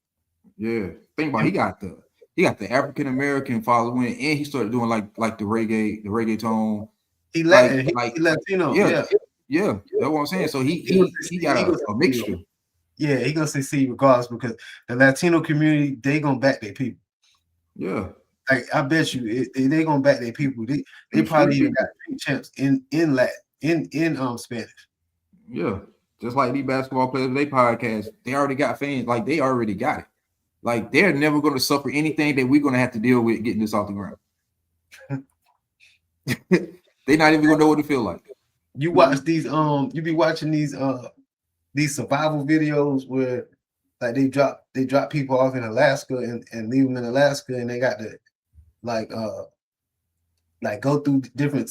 Yeah, think about it. He got the African American following, and he started doing like the reggaeton. He Latino. Yeah, that's what I'm saying. So he got a mixture. Yeah, he gonna succeed regardless because the Latino community, they gonna back their people. Yeah, like I bet you they gonna back their people. They probably even got champs in Spanish. Yeah, just like these basketball players, they podcast, they already got fans. Like they already got it. Like they're never going to suffer anything that we're going to have to deal with getting this off the ground. They're not even going to know what it feel like. You watch these you be watching these survival videos where like they drop people off in Alaska and leave them in Alaska, and they got to like go through different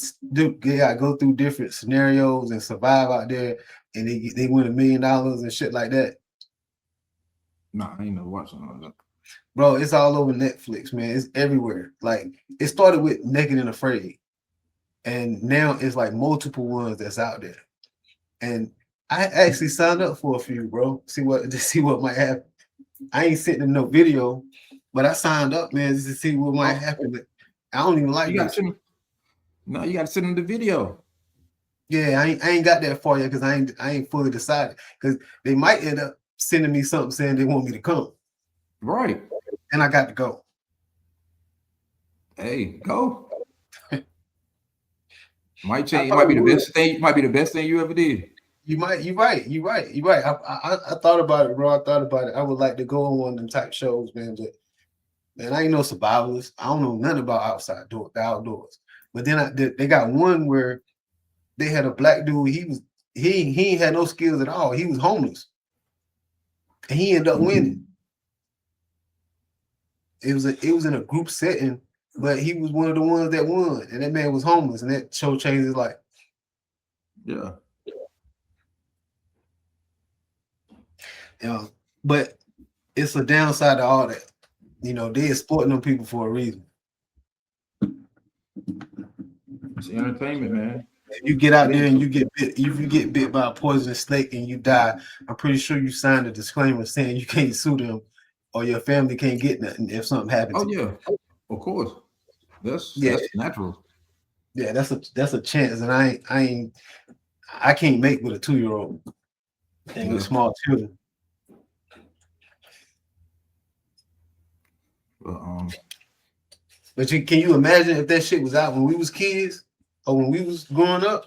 scenarios and survive out there, and they win $1 million and shit like that. Nah, I ain't never watching all that. Bro, it's all over Netflix, man. It's everywhere. Like it started with Naked and Afraid, and now it's like multiple ones that's out there. And I actually signed up for a few, bro. See what might happen. I ain't sitting in no video, but I signed up, man, just to see what might happen. But I don't even like this. No, you got to sit in the video. Yeah, I ain't got that far yet because I ain't fully decided, because they might end up sending me something saying they want me to come. Right. And I got to go. Hey, go. Might change. It might be the best thing. Might be the best thing you ever did. You might. You're right. You're right. You're right. I thought about it, bro. I thought about it. I would like to go on one of them type shows, man. But man, I ain't no survivalist. I don't know nothing about the outdoors. But then they got one where they had a black dude. He ain't had no skills at all. He was homeless, and he ended up winning. It was in a group setting, but he was one of the ones that won, and that man was homeless, and that show changed his life. Yeah. But it's a downside to all that. You know, they exploiting them people for a reason. It's entertainment, man. If you get out there and you get bit, if you get bit by a poisonous snake and you die, I'm pretty sure you signed a disclaimer saying you can't sue them or your family can't get nothing if something happens. Oh yeah, of course. That's natural. Yeah, that's a chance, and I can't make with a 2-year-old and with small children. But can you imagine if that shit was out when we was kids or when we was growing up?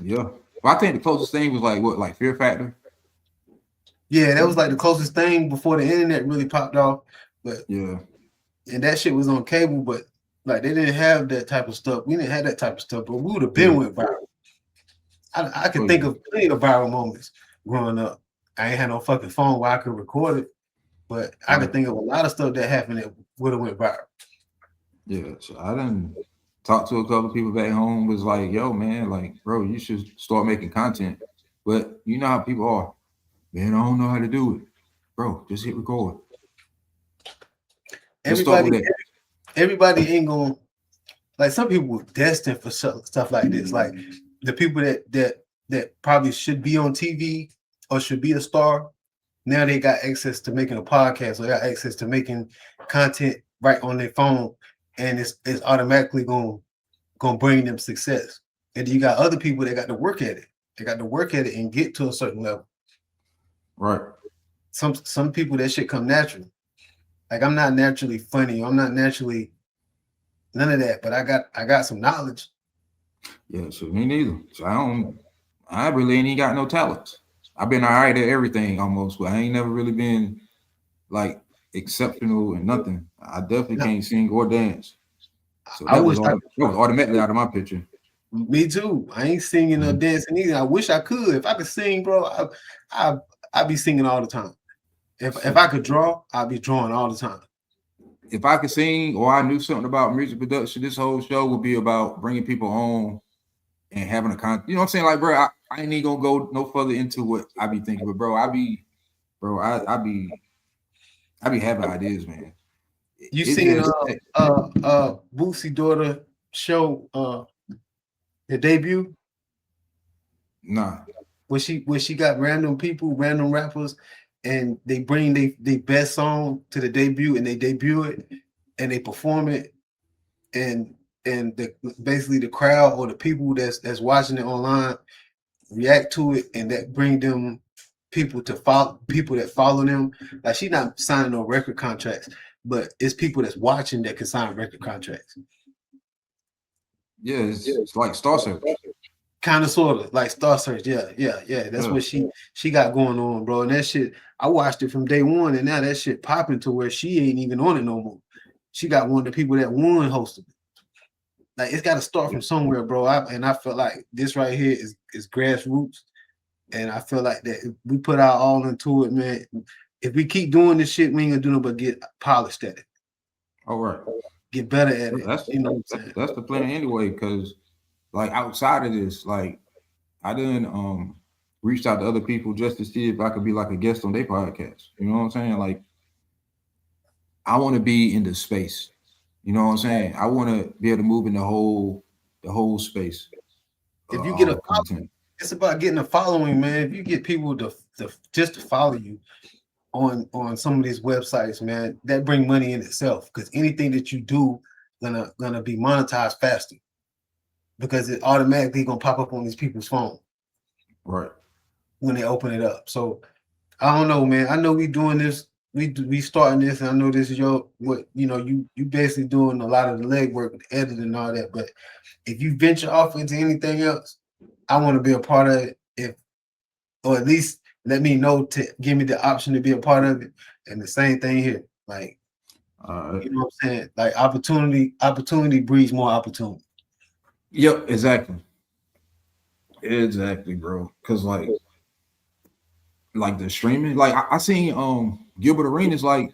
Yeah. Well, I think the closest thing was like Fear Factor. Yeah, that was like the closest thing before the internet really popped off. But yeah, and that shit was on cable, but like they didn't have that type of stuff. We didn't have that type of stuff, but we would have been with viral. I can think of plenty of viral moments growing up. I ain't had no fucking phone where I could record it, but I could think of a lot of stuff that happened that would have went viral. Yeah, so I done talked to a couple of people back home. Was like, yo, man, like, bro, you should start making content. But you know how people are. Man, I don't know how to do it. Bro, just hit record. Everybody ain't gonna, like, some people were destined for stuff like this. Like the people that probably should be on TV or should be a star, now they got access to making a podcast or got access to making content right on their phone, and it's automatically gonna bring them success. And you got other people that got to work at it. They got to work at it and get to a certain level. Right. Some people, that shit come natural. Like, I'm not naturally funny. I'm not naturally none of that, but I got some knowledge. Yeah, so me neither. So I really ain't got no talents. I've been all right at everything almost, but I ain't never really been like exceptional and nothing. I definitely can't sing or dance. So that was automatically out of my picture. Me too. I ain't singing or dancing either. I wish I could. If I could sing, bro, I'd be singing all the time. If I could draw, I'd be drawing all the time. If I could sing or I knew something about music production, this whole show would be about bringing people home and having a you know what I'm saying? Like, bro, I ain't even gonna go no further into what I be thinking, but bro, I be having ideas, man. You seen Boosie daughter show the debut? Nah. Where she got random people, random rappers, and they bring their best song to the debut, and they debut it and they perform it, and basically the crowd or the people that's watching it online react to it, and that bring them people that follow them. Like, she's not signing no record contracts, but it's people that's watching that can sign record contracts. Yeah, it's like Star Search. Kind of, sort of like Star Search. Yeah. That's what she got going on, bro. And that shit, I watched it from day one, and now that shit popping to where she ain't even on it no more. She got one of the people that won hosted it. Like, it's got to start from somewhere, bro. I feel like this right here is grassroots, and I feel like that if we put our all into it, man. If we keep doing this shit, we ain't gonna do no but get polished at it. All right. Get better at it. That's, you know what I'm saying? That's the plan anyway, because like outside of this, like I done reached out to other people just to see if I could be like a guest on their podcast. You know what I'm saying? Like, I want to be in the space. You know what I'm saying? I want to be able to move in the whole space. If you get a following, it's about getting a following, man. If you get people to just to follow you on some of these websites, man, that bring money in itself, because anything that you do gonna be monetized faster, because it automatically gonna pop up on these people's phone, right, when they open it up. So I don't know, man. I know we doing this we starting this, and I know this is you basically doing a lot of the legwork, the editing and all that. But if you venture off into anything else, I want to be a part of it. Or at least let me know to give me the option to be a part of it. And the same thing here, like you know what I'm saying? Like opportunity breeds more opportunity. Yep, exactly. Exactly, bro. Cause like the streaming, like I seen Gilbert Arenas like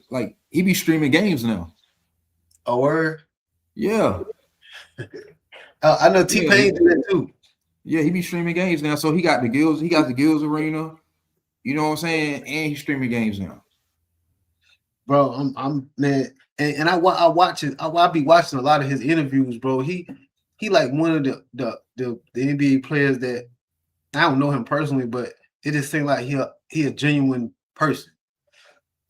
he be streaming games now. A word. Yeah. I know Yeah, T-Pain do that too. yeah, he be streaming games now. So he got the Gills Arena, you know what I'm saying? And he's streaming games now. Bro, I'm man, and I watch it. I be watching a lot of his interviews, bro. He like one of the NBA players that I don't know him personally, but it just seems like he a genuine person.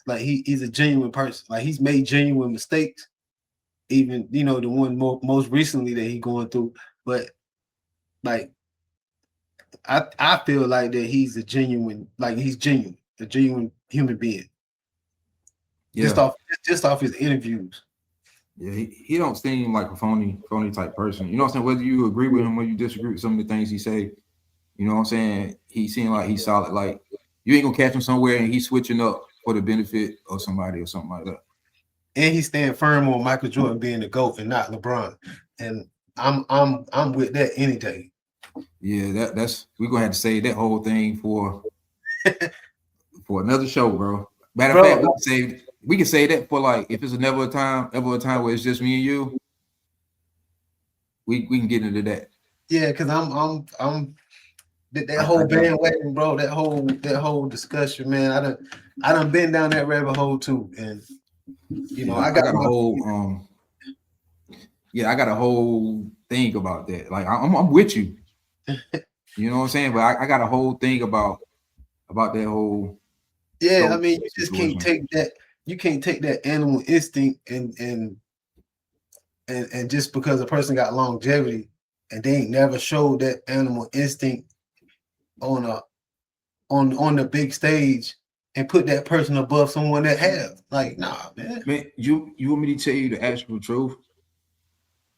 Like he's a genuine person. Like he's made genuine mistakes, even the one most recently that he going through. But like I feel like that he's a genuine human being. Yeah. Just off his interviews. Yeah, he don't seem like a phony type person. You know what I'm saying? Whether you agree with him or you disagree with some of the things he say, you know what I'm saying? He seemed like he's solid. Like you ain't gonna catch him somewhere and he's switching up for the benefit of somebody or something like that. And he's staying firm on Michael Jordan being the GOAT and not LeBron. And I'm with that any day. Yeah, that's we're gonna have to say that whole thing for another show, bro. Matter of fact, we can say that for like if it's ever a time where it's just me and you, we can get into that. Yeah, because I'm that whole bandwagon, bro. That whole discussion, man. I done been down that rabbit hole too, and I got a whole I got a whole thing about that. Like I'm with you. You know what I'm saying? But I got a whole thing about that whole. Yeah, I mean, you just can't take that. You can't take that animal instinct and just because a person got longevity and they ain't never showed that animal instinct on the big stage and put that person above someone that have. Like, nah, man. Man, you want me to tell you the actual truth?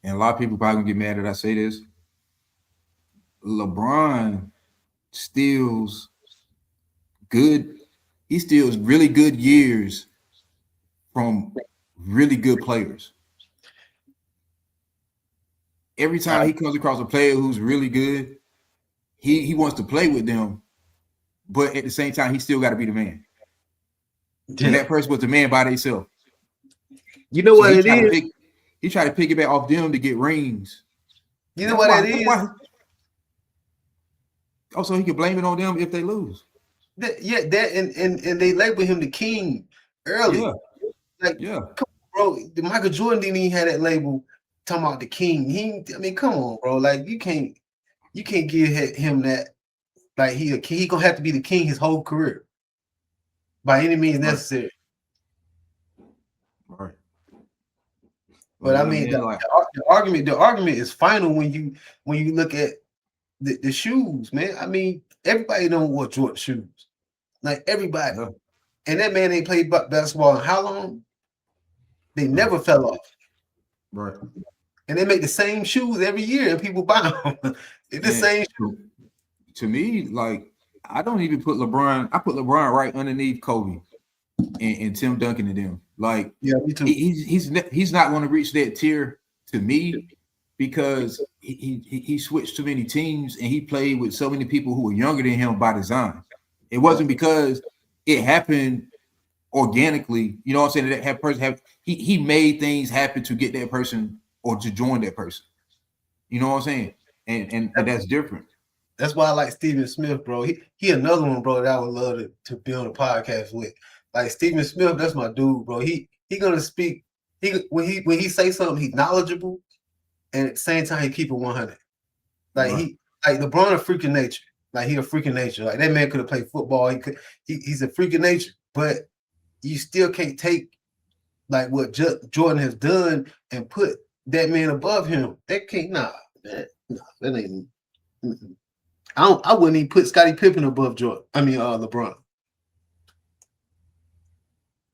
And a lot of people probably gonna get mad that I say this. LeBron steals good. He steals really good years from really good players. Every time he comes across a player who's really good, he wants to play with them, but at the same time, he still got to be the man. Yeah. And that person was the man by themselves. You know what it is? He tried to piggyback off them to get rings. You know what it is? Also, he can blame it on them if they lose. And they label him the king early. Yeah. Come on, bro. Michael Jordan didn't even have that label talking about the king. Come on, bro. Like you can't give him that. Like he gonna have to be the king his whole career by any means necessary. Right. But I mean, the argument is final when you look at the shoes, man. I mean, everybody don't wear Jordan shoes, like everybody. Yeah. And that man ain't played basketball in how long? They never fell off. Right. And they make the same shoes every year, and people buy them. It's the same shoe. To me, like I don't even put LeBron. I put LeBron right underneath Kobe and Tim Duncan and them. Like, yeah, me too. He's not going to reach that tier to me because he switched too many teams and he played with so many people who were younger than him by design. It wasn't because it happened organically. You know what I'm saying? That person he made things happen to get that person or to join that person. You know what I'm saying? And that's different. That's why I like Stephen Smith, bro. He another one, bro, that I would love to be on a podcast with. Like Stephen Smith, that's my dude, bro. He gonna speak. When he say something, he's knowledgeable, and at the same time, he keep it 100. Like LeBron a freak of nature. Like he a freak of nature. Like that man could have played football. He's a freak of nature, but you still can't take like what Jordan has done and put that man above him. That can't. That ain't. I wouldn't even put Scottie Pippen above Jordan. I mean, LeBron.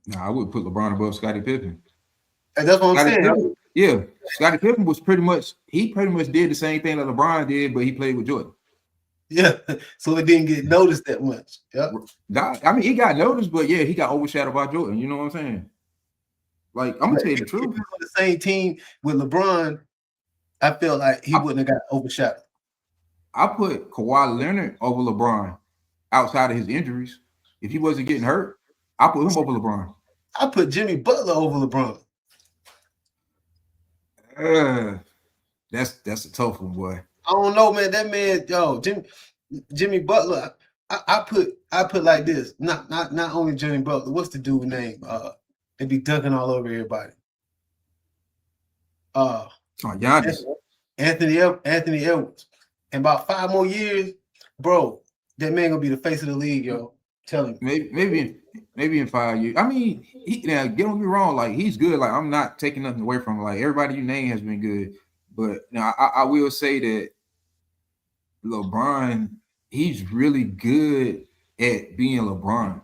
Nah, I would put LeBron above Scottie Pippen. And that's what I'm Scottie saying. Pippen, yeah, Scottie Pippen was pretty much did the same thing that LeBron did, but he played with Jordan. Yeah, so it didn't get noticed that much. Yep. I mean, he got noticed, but yeah, he got overshadowed by Jordan. You know what I'm saying? Like, I'm gonna tell you the If he truth. was on the same team with LeBron, I feel like he wouldn't have got overshadowed. I put Kawhi Leonard over LeBron outside of his injuries. If he wasn't getting hurt, I put him over LeBron. I put Jimmy Butler over LeBron. That's a tough one, boy. I don't know, man. That man, Jimmy Butler. I put like this. Not only Jimmy Butler. What's the dude's name? They be dunking all over everybody. Giannis. Anthony Edwards. In about 5 more years, bro, that man gonna be the face of the league, yo. Tell him. Maybe in 5 years. I mean, now get me wrong, like he's good. Like I'm not taking nothing away from him. Like everybody you name has been good, but now I will say that LeBron, he's really good at being LeBron.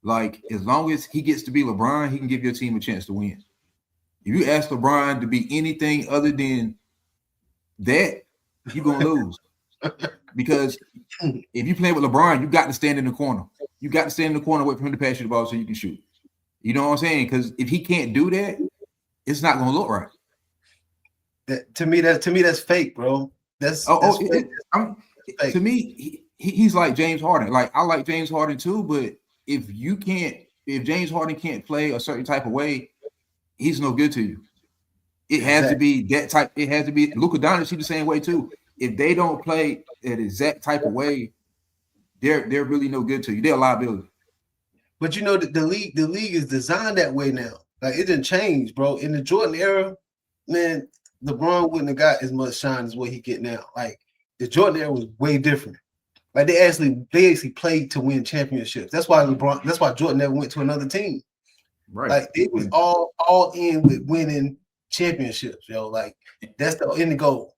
Like as long as he gets to be LeBron, he can give your team a chance to win. If you ask LeBron to be anything other than that, you're gonna lose. Because if you play with LeBron, you got to stand in the corner. You got to stand in the corner, wait for him to pass you the ball so you can shoot. You know what I'm saying? Because if he can't do that, it's not gonna look right. To me, that's fake, bro. That's fake. To me, he's like James Harden. Like I like James Harden too, but if James Harden can't play a certain type of way, he's no good to you. It has to be that type. It has to be Luka Doncic the same way too. If they don't play that exact type of way, they're really no good to you. They're a liability. But you know the league is designed that way now. Like it didn't change, bro. In the Jordan era, man, LeBron wouldn't have got as much shine as what he get now. Like the Jordan era was way different. Like they actually played to win championships. That's why Jordan never went to another team. Right. Like it was all in with winning championships, yo. Like that's the end goal.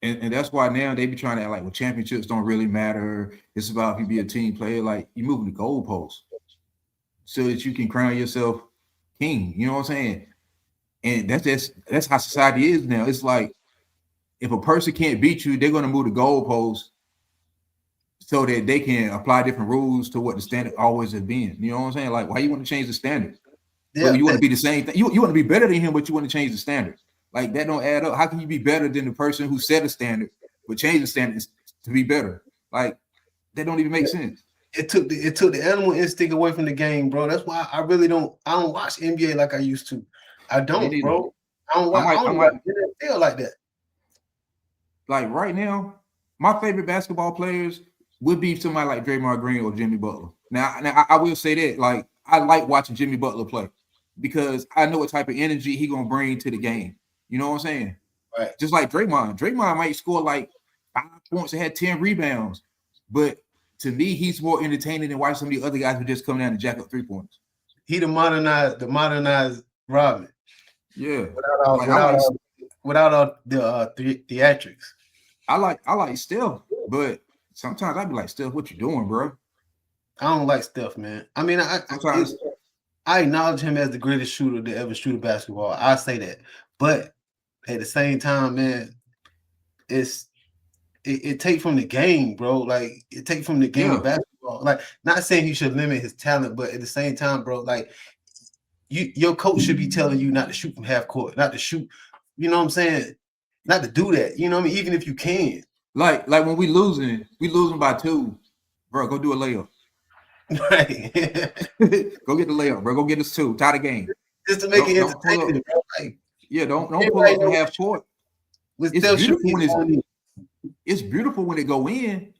And that's why now they be trying to act like, well, championships don't really matter. It's about if you be a team player, like you moving the goalposts so that you can crown yourself king. You know what I'm saying? And that's how society is now. It's like if a person can't beat you, they're gonna move the goalposts so that they can apply different rules to what the standard always has been. You know what I'm saying? Like, why you want to change the standard? Yeah, you want to be the same thing. You want to be better than him, but you want to change the standard. Like that don't add up. How can you be better than the person who set a standard but change the standards to be better? Like that don't even make sense. It took the animal instinct away from the game, bro. That's why I don't watch NBA like I used to. I don't, bro. I don't watch NFL like that. Like right now, my favorite basketball players would be somebody like Draymond Green or Jimmy Butler. Now I will say that, like, I like watching Jimmy Butler play because I know what type of energy he gonna bring to the game. You know what I'm saying? Right. Just like Draymond. Draymond might score like 5 points and had 10 rebounds, but to me, he's more entertaining than watching some of the other guys who just come down and jack up 3 points. He the modernized Rodman. Yeah. Without all the theatrics. I like Steph, but sometimes I be like, Steph, what you doing, bro? I don't like Steph, man. I mean, I acknowledge him as the greatest shooter to ever shoot a basketball. I say that, but at the same time, man, it take from the game, bro. Like it take from the game of basketball. Like, not saying he should limit his talent, but at the same time, bro, like your coach should be telling you not to shoot from half court, not to shoot. You know what I'm saying? Not to do that. You know what I mean? Even if you can. Like when we losing by 2, bro. Go do a layup. Right. Go get the layup, bro. Go get us 2. Tie the game. Just to make it entertaining, bro. Like, don't pull up from half court. It's beautiful when it go in,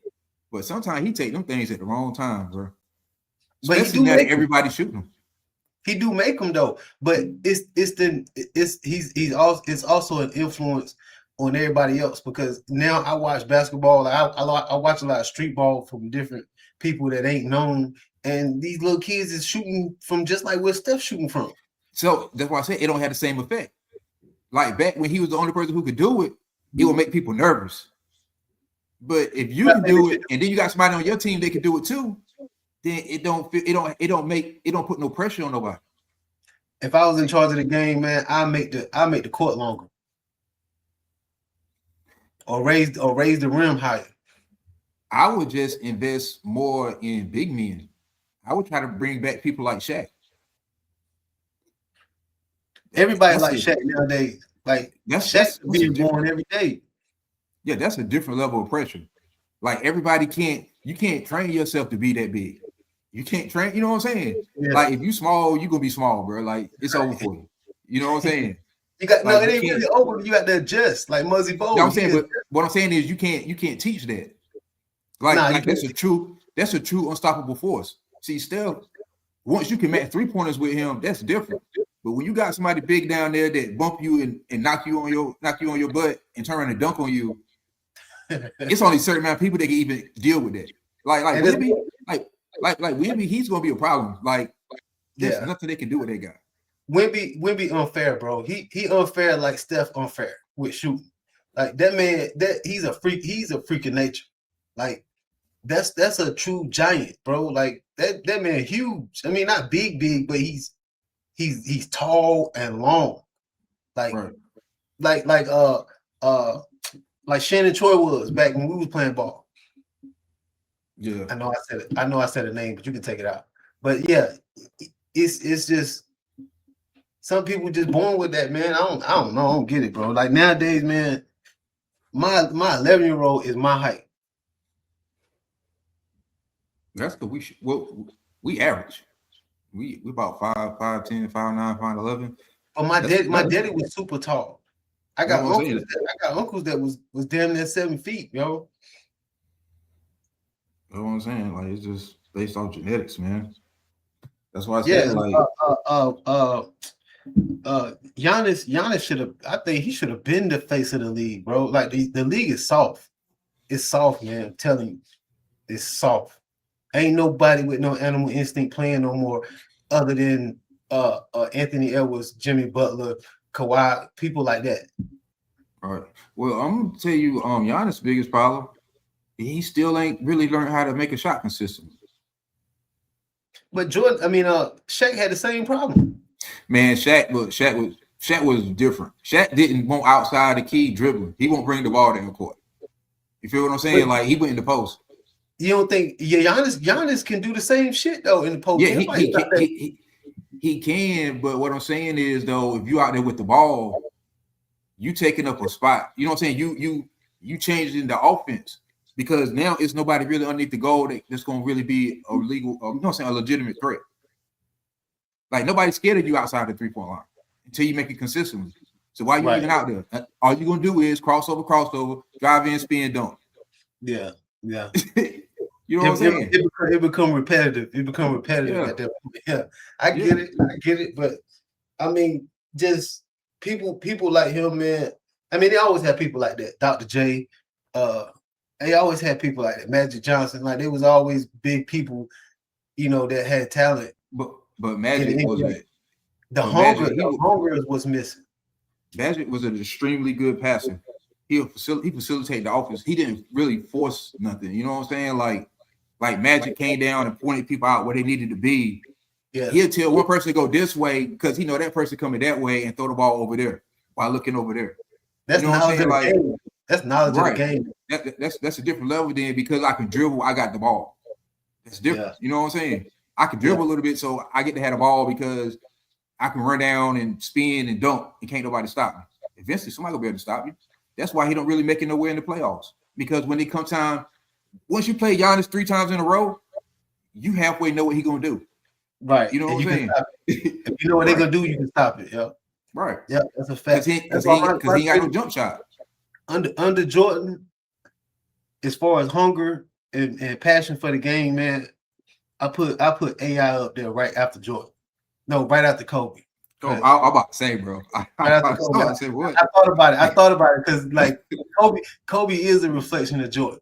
but sometimes he take them things at the wrong time, bro. Especially now that everybody's shooting them. He do make them though, but it's also an influence on everybody else because now I watch basketball. Like I watch a lot of street ball from different people that ain't known, and these little kids is shooting from just like where Steph's shooting from. So that's why I say it don't have the same effect. Like back when he was the only person who could do it, it will make people nervous. But if you can do it, and then you got somebody on your team that can do it too, then it don't put no pressure on nobody. If I was in charge of the game, man, I make the court longer, or raise the rim higher. I would just invest more in big men. I would try to bring back people like Shaq. Everybody That's like it. Shaq nowadays. Like That's Shaq a being different, born every day. yeah, that's a different level of pressure. Like everybody you can't train yourself to be that big. You can't train, you know what I'm saying? Yeah. Like if you small, you gonna be small, bro. Like it's over for you. You know what I'm saying? You got no, Like it you ain't can't, really over. You got to adjust, like Muzzy you know Bowl. what I'm saying, but what I'm saying is you can't teach that. Like that's a true unstoppable force. See, Steph, once you can match 3-pointers with him, that's different. But when you got somebody big down there that bump you and knock you on your butt and turn around and dunk on you, it's only a certain amount of people that can even deal with that. Like Wemby, like Wemby, he's gonna be a problem. Like there's nothing they can do with that guy. Wemby unfair, bro. He unfair like Steph unfair with shooting. Like that man, he's a freak. He's a freak of nature. Like that's a true giant, bro. Like that man huge. I mean, not big, but he's tall and long. Like right. like Shannon Choi was back when we was playing ball. Yeah. I know I said a name, but you can take it out. But yeah, it's just some people just born with that, man. I don't know. I don't get it, bro. Like nowadays, man, my 11-year-old is my height. That's because we average. We about 5'10", 5'9", 5'11". But my daddy was super tall. I got uncles that was damn near 7 feet, yo. You know what I'm saying? Like it's just based off genetics, man. That's why I said Giannis should have. I think he should have been the face of the league, bro. Like the league is soft. It's soft, man. I'm telling you, it's soft. Ain't nobody with no animal instinct playing no more, other than Anthony Edwards, Jimmy Butler, Kawhi, people like that. All right. Well, I'm gonna tell you, Giannis' biggest problem, he still ain't really learned how to make a shot consistently. But Shaq had the same problem. Man, Shaq was different. Shaq didn't want outside the key dribbling. He won't bring the ball down the court. You feel what I'm saying? Like he went in the post. You don't think Giannis can do the same shit though in the post? Yeah, he can, but what I'm saying is though, if you out there with the ball, you taking up a spot. You know what I'm saying? You changing the offense because now it's nobody really underneath the goal that's gonna really be a legal, you know what I'm saying, a legitimate threat. Like nobody's scared of you outside the 3-point line until you make it consistently. So why are you even out there? All you're gonna do is crossover, drive in, spin, dunk. Yeah. You know what I'm saying? It become repetitive. It become repetitive at that point. Yeah, I get it. But I mean, just people like him, man. I mean, they always have people like that. Dr. J. They always had people like that. Magic Johnson. Like there was always big people, that had talent. But Magic wasn't. The hunger was missing. Magic was an extremely good passer. He facilitated the offense. He didn't really force nothing. You know what I'm saying? Like Magic came down and pointed people out where they needed to be. Yeah. He'll tell one person to go this way because he know that person coming that way and throw the ball over there while looking over there. That's knowledge of the game. That's knowledge of the game. That's a different level then because I can dribble, I got the ball. That's different. Yeah. You know what I'm saying? I can dribble a little bit, so I get to have the ball because I can run down and spin and dunk and can't nobody stop me. Eventually, somebody will be able to stop you. That's why he don't really make it nowhere in the playoffs. Because when it comes time, once you play Giannis 3 times in a row, you halfway know what he's gonna do. Right. You know what I'm saying? If you know what they're gonna do, you can stop it. Yeah. Right. Yeah, that's a fact. Because he ain't got no jump shot. Under Jordan, as far as hunger and passion for the game, man, I put AI up there right after Jordan. No, right after Kobe. Oh, I'm about to say, bro. I thought about it because like Kobe is a reflection of Jordan.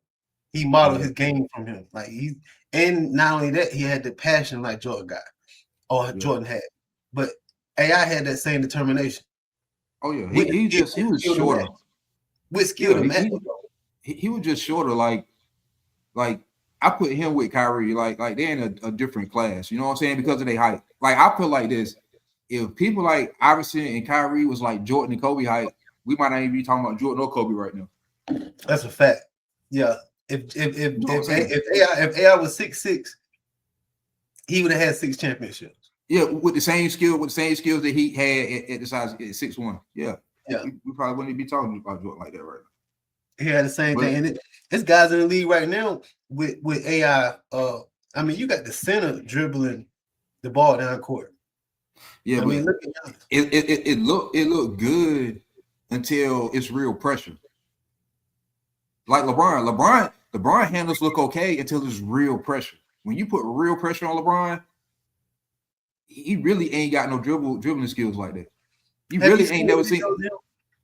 He modeled his game from him. Like and not only that, he had the passion like Jordan got, or Jordan had. But AI had that same determination. Oh yeah, he was shorter. With skill, he was just shorter. Like I put him with Kyrie. Like they're in a different class. You know what I'm saying? Because of their height. Like I feel like this. if people like Iverson and Kyrie was like Jordan and Kobe height, we might not even be talking about Jordan or Kobe right now. That's a fact. Yeah. If You know what I'm saying? if AI was 6'6", he would have had 6 championships. Yeah, with the same skills that he had at the size at 6'1". Yeah. Yeah. We probably wouldn't be talking about Jordan like that right now. He had the same But- thing. And there's guys in the league right now with AI. I mean, you got the center dribbling the ball down court. Yeah, I but mean, look at him. it looked good until it's real pressure. Like LeBron handles look okay until there's real pressure. When you put real pressure on LeBron, he really ain't got no dribbling skills like that. You Have really you ain't the never seen. videos of him?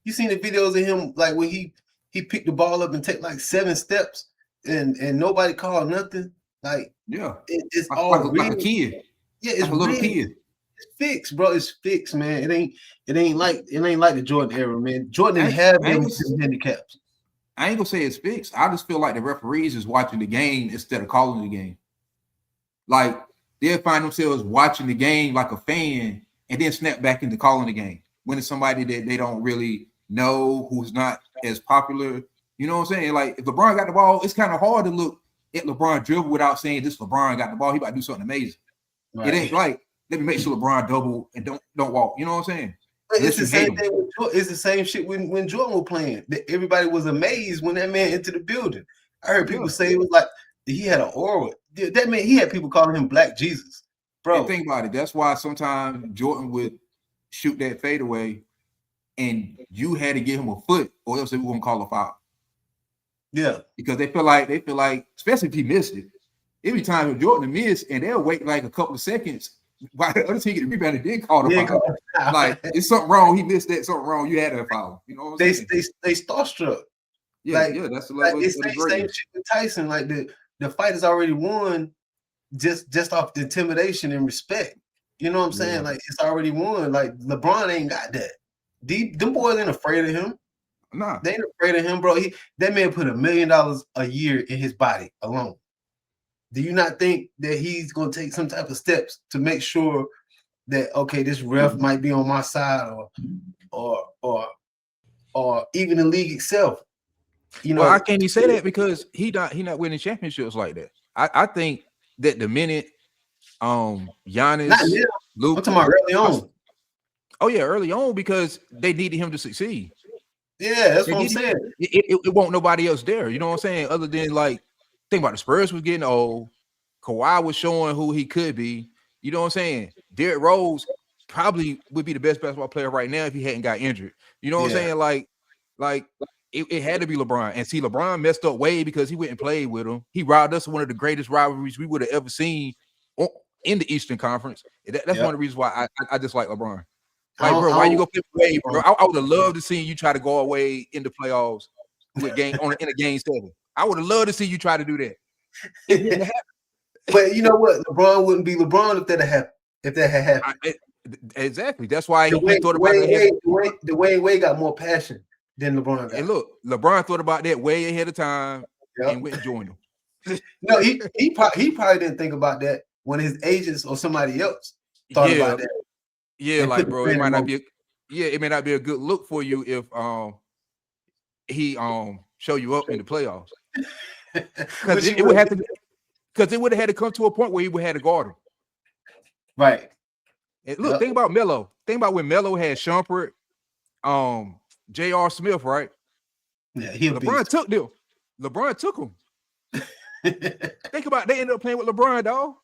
You seen the videos of him like when he picked the ball up and take like 7 steps and nobody called nothing. Like Yeah, it's like, all like a real. kid, Yeah, it's like a little real. kid. It's fixed, bro. It's fixed, man. It ain't like the Jordan era, man. Jordan didn't have them handicaps. I ain't gonna say it's fixed. I just feel like the referees is watching the game instead of calling the game. Like they'll find themselves watching the game like a fan and then snap back into calling the game when it's somebody that they don't really know, who's not as popular. You know what I'm saying? Like if LeBron got the ball, it's kind of hard to look at LeBron dribble without saying this LeBron got the ball. He about to do something amazing. Right. It ain't like let me make sure LeBron double and don't walk. You know what I'm saying? But it's Unless the you same hate thing with Jordan. It's the same shit when Jordan was playing. Everybody was amazed when that man entered the building. I heard people say it was like he had an aura. That man, he had people calling him Black Jesus, bro. And think about it. That's why sometimes Jordan would shoot that fadeaway, and you had to give him a foot, or else they were gonna call a foul. Yeah, because they feel like, especially if he missed it. Every time if Jordan missed, and they'll wait like a couple of seconds while the other team get the rebound and then call the foul. Like it's something wrong. He missed that. Something wrong. You had that foul. You know what I'm saying? They starstruck. Yeah, like, yeah. That's the level. It's the same shit with Tyson. Like the fight is already won, just off the intimidation and respect. You know what I'm saying? Like it's already won. Like LeBron ain't got that. Them boys ain't afraid of him. Nah, they ain't afraid of him, bro. That man put $1 million a year in his body alone. Do you not think that he's gonna take some type of steps to make sure that okay, this ref might be on my side, or even the league itself? You know, well, I can't even say that because he not winning championships like that. I think that the minute Giannis, Luke, I'm talking about early on. Oh yeah, early on because they needed him to succeed. Yeah, that's what I'm saying. It won't nobody else there. You know what I'm saying? Other than like, think about the Spurs was getting old. Kawhi was showing who he could be. You know what I'm saying? Derrick Rose probably would be the best basketball player right now if he hadn't got injured. You know what I'm saying? Like it had to be LeBron. And see, LeBron messed up Wade because he went and played with him. He robbed us of one of the greatest rivalries we would have ever seen in the Eastern Conference. That's one of the reasons why I just like LeBron. Like, bro, why you go play with Wade, bro? I would have loved to see you try to go away in the playoffs with in a game 7. I would have loved to see you try to do that. It didn't happen. But you know what? LeBron wouldn't be LeBron if that had happened. Exactly. That's why he thought about it. The way Wade got more passion than LeBron got. And look, LeBron thought about that way ahead of time and went and joined him. No, he probably didn't think about that when his agents or somebody else thought about that. Yeah, like bro, it might not be. It may not be a good look for you if he show you up in the playoffs. Because it would have to. Because it would have had to come to a point where he would have had to guard him. Right. And look, think about Melo. Think about when Melo had Shumpert, J.R. Smith, right? Yeah, LeBron took them. LeBron took them. Think about they ended up playing with LeBron, dog.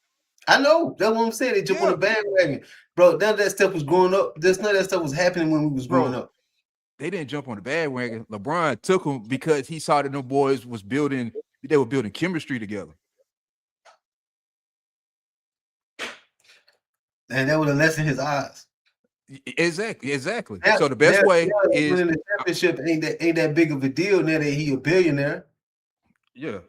I know. That's what I'm saying. They jumped on the bandwagon. Bro, none of that stuff was growing up. None of that stuff was happening when we was growing up. They didn't jump on the bandwagon. LeBron took them because he saw that them boys was building chemistry together. And that would have lessened his odds. Exactly. Now, so the best way is winning the championship ain't that big of a deal now that he a billionaire. Yeah.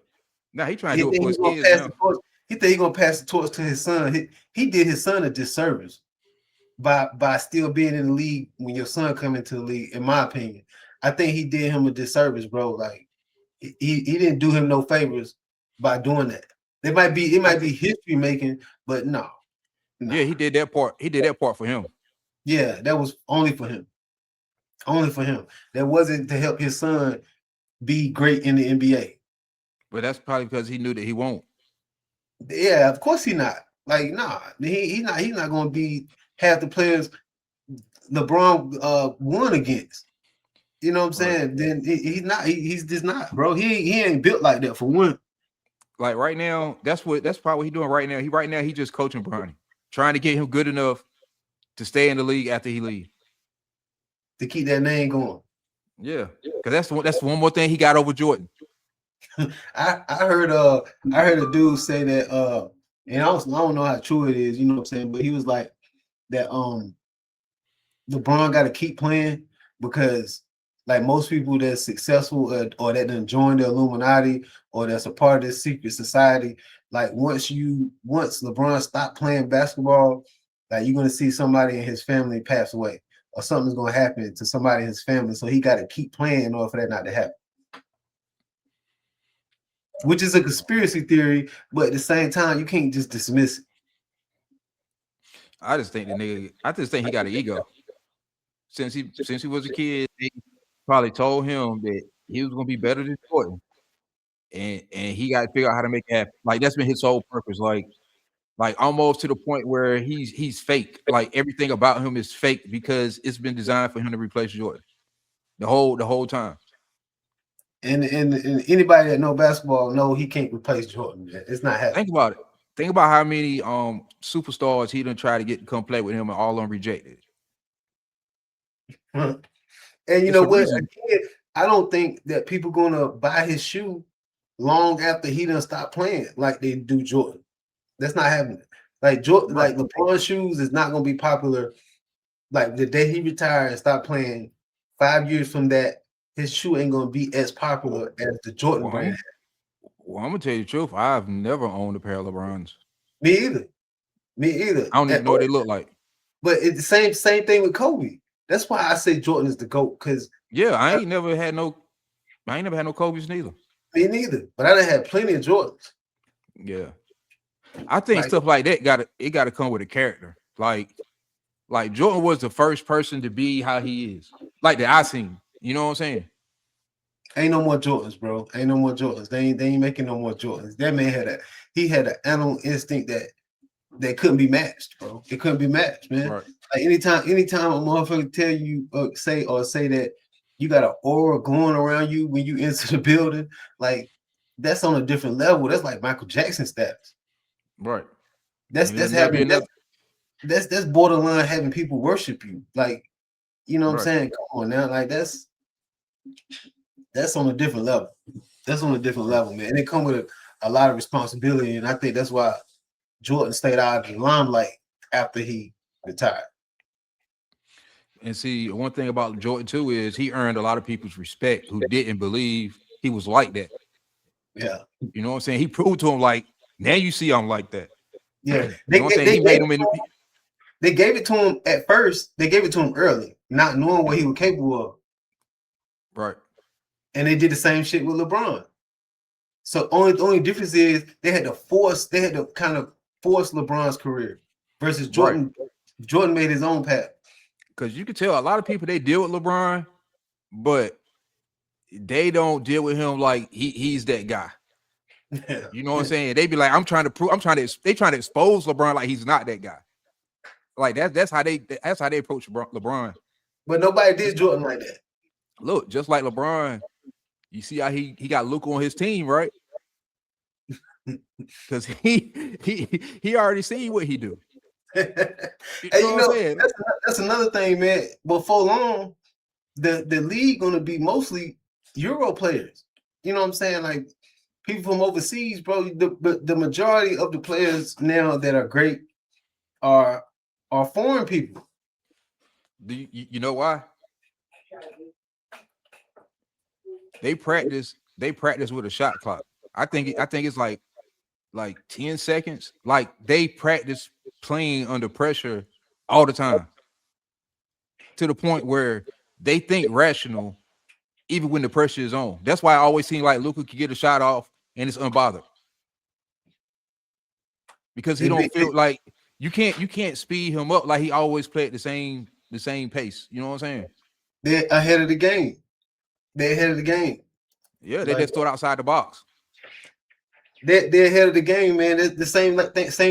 Now he trying to do it for his kids now. He think he gonna pass the torch to his son. He did his son a disservice by still being in the league when your son come into the league. In my opinion, I think he did him a disservice, bro. Like he didn't do him no favors by doing that. It might be history making, but no. Yeah, he did that part. He did that part for him. Yeah, that was only for him. Only for him. That wasn't to help his son be great in the NBA. But that's probably because he knew that he won't. Yeah, of course he not. Like, nah, he's not gonna be half the players LeBron won against. You know what I'm saying? Then he's just not, bro. He ain't built like that for one. Like right now, that's probably what he's doing right now. He just coaching Bronny, trying to get him good enough to stay in the league after he leaves. To keep that name going. Yeah, because that's one more thing he got over Jordan. I heard a dude say that and I don't know how true it is, you know what I'm saying, but he was like that LeBron got to keep playing because like most people that's successful or that done joined the Illuminati or that's a part of this secret society, like once LeBron stop playing basketball, like you're gonna see somebody in his family pass away or something's gonna happen to somebody in his family, so he got to keep playing in order for that not to happen. Which is a conspiracy theory, but at the same time, you can't just dismiss it. I just think he got an ego. Since he was a kid, they probably told him that he was gonna be better than Jordan. And he got to figure out how to make it happen. Like that's been his whole purpose. Like almost to the point where he's fake. Like everything about him is fake because it's been designed for him to replace Jordan the whole time. And anybody that know basketball know he can't replace Jordan. Man. It's not happening. Think about it. Think about how many superstars he done tried to get to come play with him and all of them rejected. And you know what? Again, I don't think that people gonna buy his shoe long after he done stop playing like they do Jordan. That's not happening. Like Jordan, like LeBron shoes is not gonna be popular. Like the day he retired and stopped playing, 5 years from that, his shoe ain't gonna be as popular as the Jordan brand. Well, I'm gonna tell you the truth. I've never owned a pair of LeBrons. Me either. I don't even know what they look like. But it's the same thing with Kobe. That's why I say Jordan is the GOAT. Because I ain't never had no Kobe's neither. Me neither. But I done had plenty of Jordans. Yeah. I think stuff like that gotta come with a character. Like Jordan was the first person to be how he is. Like that I seen. You know what I'm saying? Ain't no more Jordans, bro. Ain't no more Jordans. They ain't making no more Jordans. That man had an animal instinct that couldn't be matched, bro. It couldn't be matched, man. Right. Like anytime a motherfucker tell you say that you got an aura glowing around you when you enter the building, like that's on a different level. That's like Michael Jackson status. Right. That's borderline having people worship you. Like, you know what I'm saying? Come on now. Like that's on a different level. That's on a different level, man. And it comes with a lot of responsibility. And I think that's why Jordan stayed out of the limelight after he retired. And see, one thing about Jordan too is he earned a lot of people's respect who didn't believe he was like that. Yeah. You know what I'm saying? He proved to him like, now you see I'm like that. Yeah. They gave it to him at first. They gave it to him early, not knowing what he was capable of. Right. And they did the same shit with LeBron. So only difference is they had to kind of force LeBron's career versus Jordan. Right. Jordan made his own path. Because you can tell a lot of people they deal with LeBron, but they don't deal with him like he's that guy. Yeah. You know what I'm saying? They be like, they trying to expose LeBron like he's not that guy. Like that's how they approach LeBron. But nobody did Jordan like that. Look, just like LeBron, you see how he got Luka on his team, right? Because he already seen what he do. You know that's another thing, man. Before long, the league gonna be mostly Euro players. You know what I'm saying? Like people from overseas, bro. The majority of the players now that are great are foreign people. Do you know why? They practice with a shot clock. I think it's like 10 seconds. Like they practice playing under pressure all the time to the point where they think rational even when the pressure is on. That's why I always seem like Luka could get a shot off and it's unbothered. Because he don't feel like you can't speed him up like he always played the same the same pace. You know what I'm saying? They're ahead of the game. They're ahead of the game. Yeah, they Like, just thought outside the box. they're ahead of the game, man. It's the same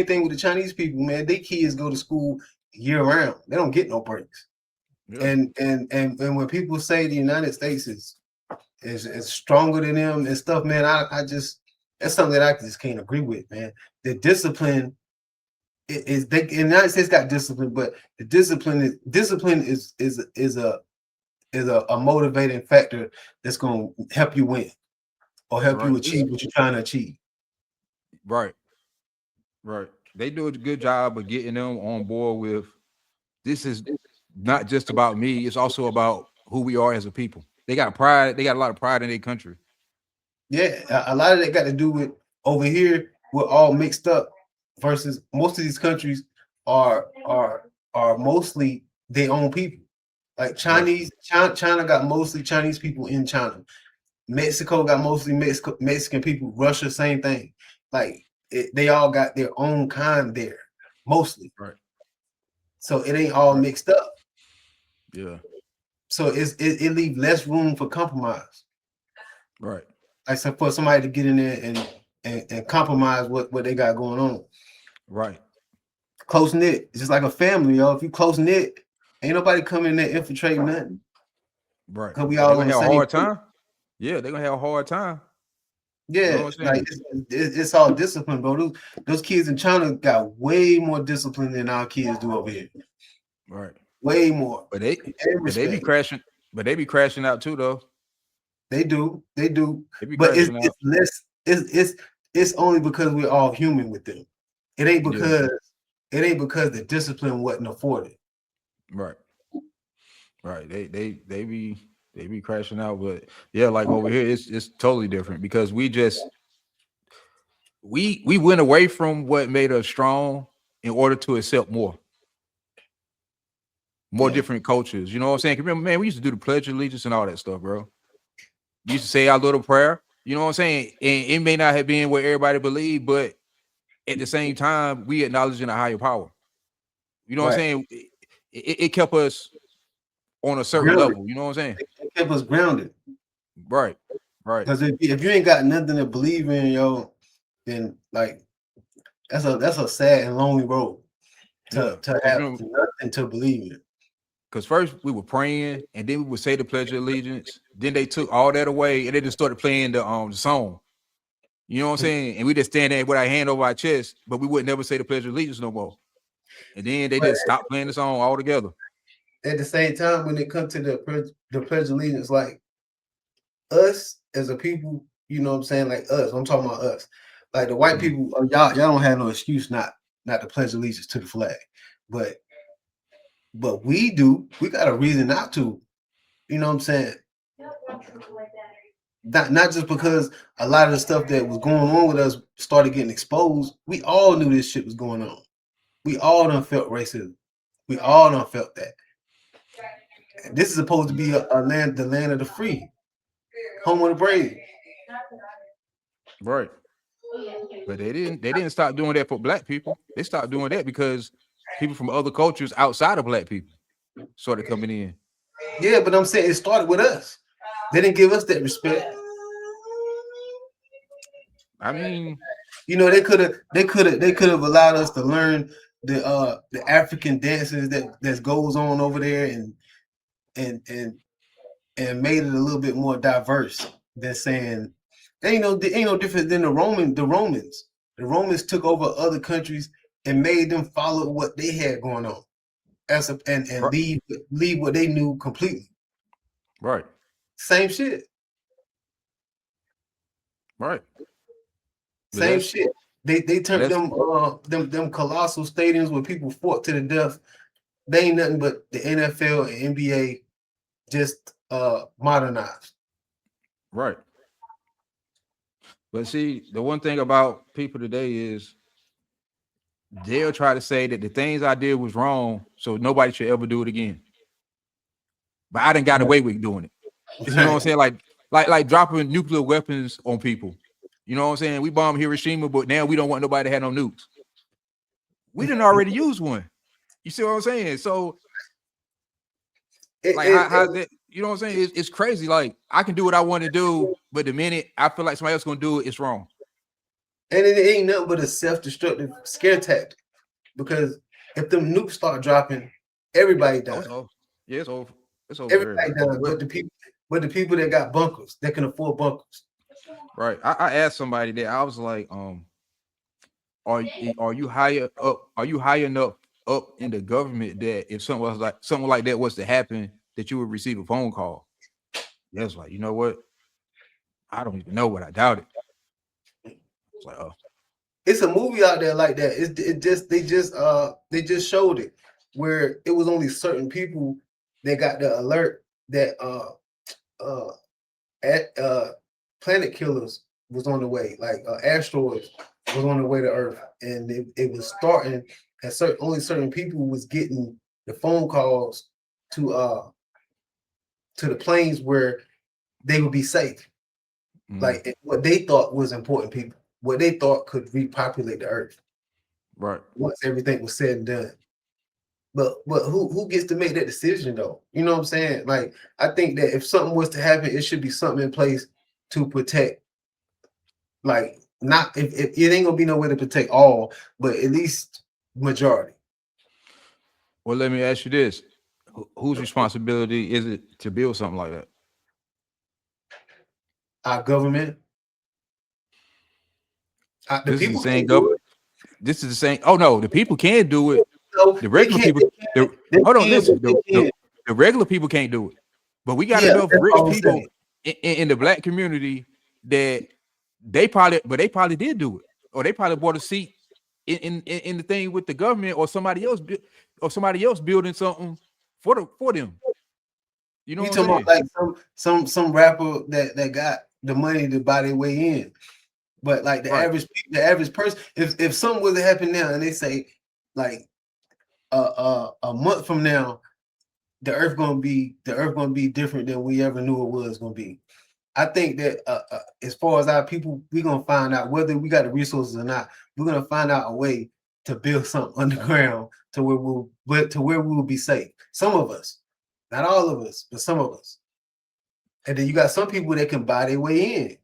thing with the Chinese people, man. They kids go to school year round. They don't get no breaks. Yeah. And when people say the United States is stronger than them and stuff, man, I just, that's something that I just can't agree with, man. The discipline is they in the United States got discipline, but the discipline is a motivating factor that's going to help you win or help you Right. achieve what you're trying to achieve. Right. Right. They do a good job of getting them on board with this is not just about me, it's also about who we are as a people. They got pride, they got a lot of pride in their country. Yeah, a lot of that got to do with over here, we're all mixed up versus most of these countries are mostly their own people. Like Chinese, China got mostly Chinese people in China. Mexico got mostly Mexican people. Russia, same thing. Like they all got their own kind there, mostly. Right. So it ain't all mixed up. Yeah. So it leaves less room for compromise. Right. Like for somebody to get in there and compromise what they got going on. Right. Close knit, it's just like a family, yo. If you close knit, ain't nobody coming in there infiltrating nothing. Right. Because we They're all gonna on the have a same hard time. Yeah, they're gonna have a hard time. You know Yeah, what I'm saying? like it's all discipline, bro. Those kids in China got way more discipline than our kids do over here. Right. Way more. But they Respect. be crashing out too, though. They do. They be But crashing out. it's less. It's only because we're all human with them. It ain't because the discipline wasn't afforded. Right. Right. They be crashing out, but yeah, like over here, it's totally different because we went away from what made us strong in order to accept more Yeah. different cultures. You know what I'm saying? Remember, man, we used to do the Pledge of Allegiance and all that stuff, bro. We used to say our little prayer. You know what I'm saying? And it may not have been what everybody believed, but at the same time, we acknowledging a higher power. You know what I'm saying? It kept us on a certain Grounded. level. You know what I'm saying? It kept us grounded. Right. Right. Because if you ain't got nothing to believe in, yo, then like that's a sad and lonely road to have nothing to believe in. Because first we were praying, and then we would say the Pledge of Allegiance. Then they took all that away, and they just started playing the song. You know what I'm saying? And we just stand there with our hand over our chest, but we would never say the Pledge of Allegiance no more. And then they just stopped playing the song altogether. At the same time, when it comes to the Pledge of Allegiance, like us as a people, you know what I'm saying? Like us, I'm talking about us. Like the white people, y'all don't have no excuse not to pledge allegiance to the flag, but we do. We got a reason not to. You know what I'm saying? Not just because a lot of the stuff that was going on with us started getting exposed. We all knew this shit was going on. We all done felt racism. We all done felt that. And this is supposed to be the land of the free, home of the brave. Right. But they didn't stop doing that for black people. They stopped doing that because people from other cultures outside of black people started coming in. Yeah, but I'm saying it started with us. They didn't give us that respect. I mean, you know, they could have allowed us to learn the African dances that goes on over there and made it a little bit more diverse than saying ain't no different than the Romans. The Romans took over other countries and made them follow what they had going on and leave what they knew completely. Right. Same shit. Right. Same shit. They turned them colossal stadiums where people fought to the death. They ain't nothing but the NFL and NBA just modernized. Right. But see, the one thing about people today is they'll try to say that the things I did was wrong, so nobody should ever do it again. But I done got away with doing it. You know what I'm saying? Like dropping nuclear weapons on people. You know what I'm saying? We bombed Hiroshima, but now we don't want nobody to have no nukes. We didn't already use one. You see what I'm saying? So Like how's that? You know what I'm saying? It's crazy. Like I can do what I want to do, but the minute I feel like somebody else gonna do it, it's wrong. And it ain't nothing but a self-destructive scare tactic. Because if them nukes start dropping, everybody dies. Yeah, it's over. It's over. Everybody dies, but the people that got bunkers, that can afford bunkers. Right. I asked somebody that. I was like, are you higher up? Are you high enough up in the government that if something like that was to happen, that you would receive a phone call? Yeah, it's like, you know what? I don't even know what I doubt it. It's like, oh, it's a movie out there like that. They just showed it where it was only certain people that got the alert that planet killers was on the way, like asteroids was on the way to Earth, and it was starting. And only certain people was getting the phone calls to the planes where they would be safe. Like what they thought was important people, what they thought could repopulate the Earth. Right. Once everything was said and done. But who gets to make that decision though? You know what I'm saying? Like I think that if something was to happen, it should be something in place to protect. Like not if it ain't gonna be no way to protect all, but at least majority. Well, let me ask you this: whose responsibility is it to build something like that? Our government. This is the same government. This is the same. Oh no, the people can do it. No, the regular people. Hold on, listen. The regular people can't do it, but we got enough rich people in the black community that they probably did do it, or they probably bought a seat in the thing with the government, or somebody else building something for them. You know, you talking about like some rapper that got the money to buy their way in. But like the average person, if something was to happen now and they say like a month from now, the earth gonna be different than we ever knew it was gonna be. I think that as far as our people, we're gonna find out whether we got the resources or not. We're gonna find out a way to build something underground to where we will be safe. Some of us, not all of us, but some of us. And then you got some people that can buy their way in.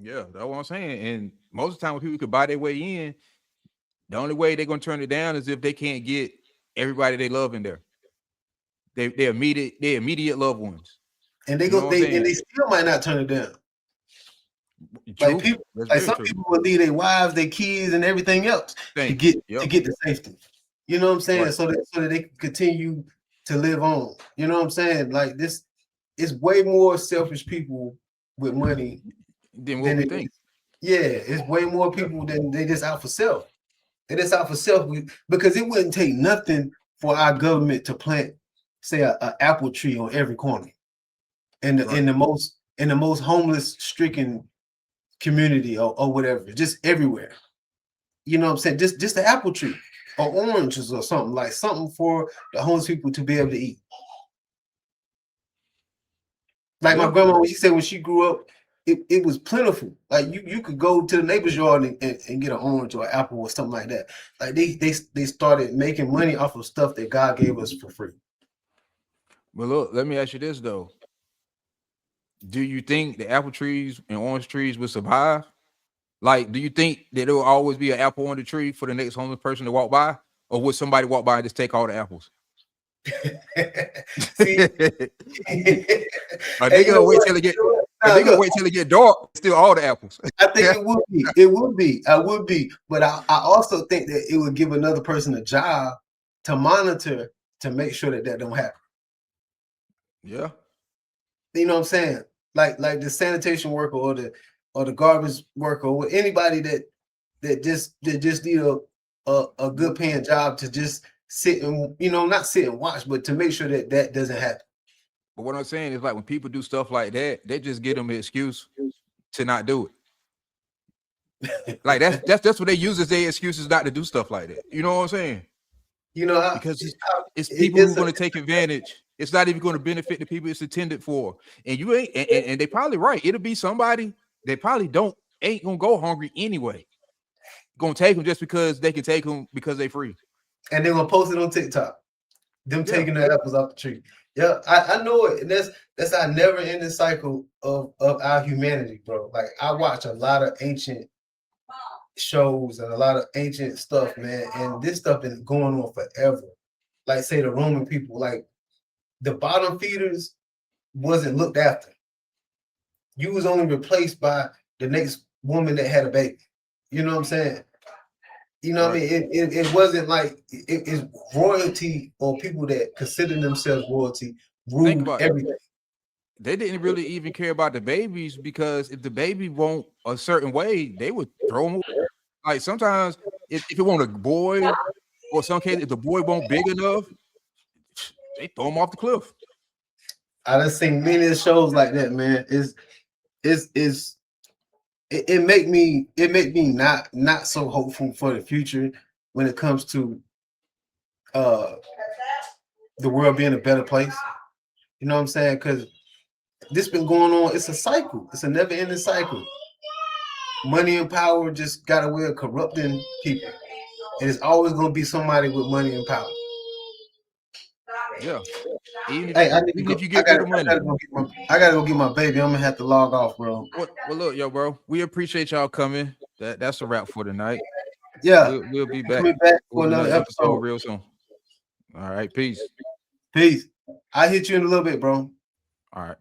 Yeah, that's what I'm saying. And most of the time when people could buy their way in, the only way they're gonna turn it down is if they can't get everybody they love in there. Their immediate loved ones. And they still might not turn it down. True. Like some people will leave their wives, their kids, and everything else to get the safety. You know what I'm saying? Right. So that they can continue to live on. You know what I'm saying? Like this is way more selfish people with money than what we think. Yeah, it's way more people than they just out for self. They're just out for self because it wouldn't take nothing for our government to plant, say, an apple tree on every corner in the most homeless stricken community or whatever, just everywhere. You know what I'm saying? Just the apple tree or oranges or something for the homeless people to be able to eat. Like my grandma, when she said when she grew up, it was plentiful. Like you could go to the neighbor's yard and get an orange or an apple or something like that. Like they started making money off of stuff that God gave us for free. Well, look, let me ask you this though. Do you think the apple trees and orange trees will survive? Like, do you think that there will always be an apple on the tree for the next homeless person to walk by? Or would somebody walk by and just take all the apples? See, are they gonna wait till it get dark? Still all the apples. I think it would be. It would be. I would be. But I also think that it would give another person a job to monitor to make sure that don't happen. Yeah. You know what I'm saying? Like the sanitation worker or the garbage worker or anybody that just need a good paying job to just sit and not sit and watch, but to make sure that doesn't happen. But what I'm saying is, like, when people do stuff like that, they just give them an excuse to not do it. Like that's what they use as their excuses not to do stuff like that. You know what I'm saying? Because it's people who are going to take advantage. It's not even going to benefit the people it's intended for. And you ain't, and they probably right. It'll be somebody that probably ain't gonna go hungry anyway. Gonna take them just because they can take them because they free. And they're gonna post it on TikTok. them Yeah. taking the apples off the tree. Yeah, I know it. And that's our never ending cycle of our humanity, bro. Like I watch a lot of ancient shows and a lot of ancient stuff, man. And this stuff been going on forever. Like say the Roman people, like the bottom feeders wasn't looked after. You was only replaced by the next woman that had a baby. You know what I'm saying? You know what I mean? It wasn't like it's royalty or people that consider themselves royalty ruled about it. everything. They didn't really even care about the babies because if the baby won't a certain way, they would throw them away. Like sometimes if it want a boy, or some case if the boy won't big enough, they throw him off the cliff. I done seen many shows like that, man. It make me not so hopeful for the future when it comes to the world being a better place. You know what I'm saying? Because this been going on. It's a cycle. It's a never-ending cycle. Money and power just got a way of corrupting people. And it's always gonna be somebody with money and power. Yeah. Even Hey, if you get rid of money. I gotta go get my baby. I'm gonna have to log off, bro. Well, look, yo, bro. We appreciate y'all coming. That's a wrap for tonight. Yeah, we'll be back for another episode real soon. All right, peace. Peace. I'll hit you in a little bit, bro. All right.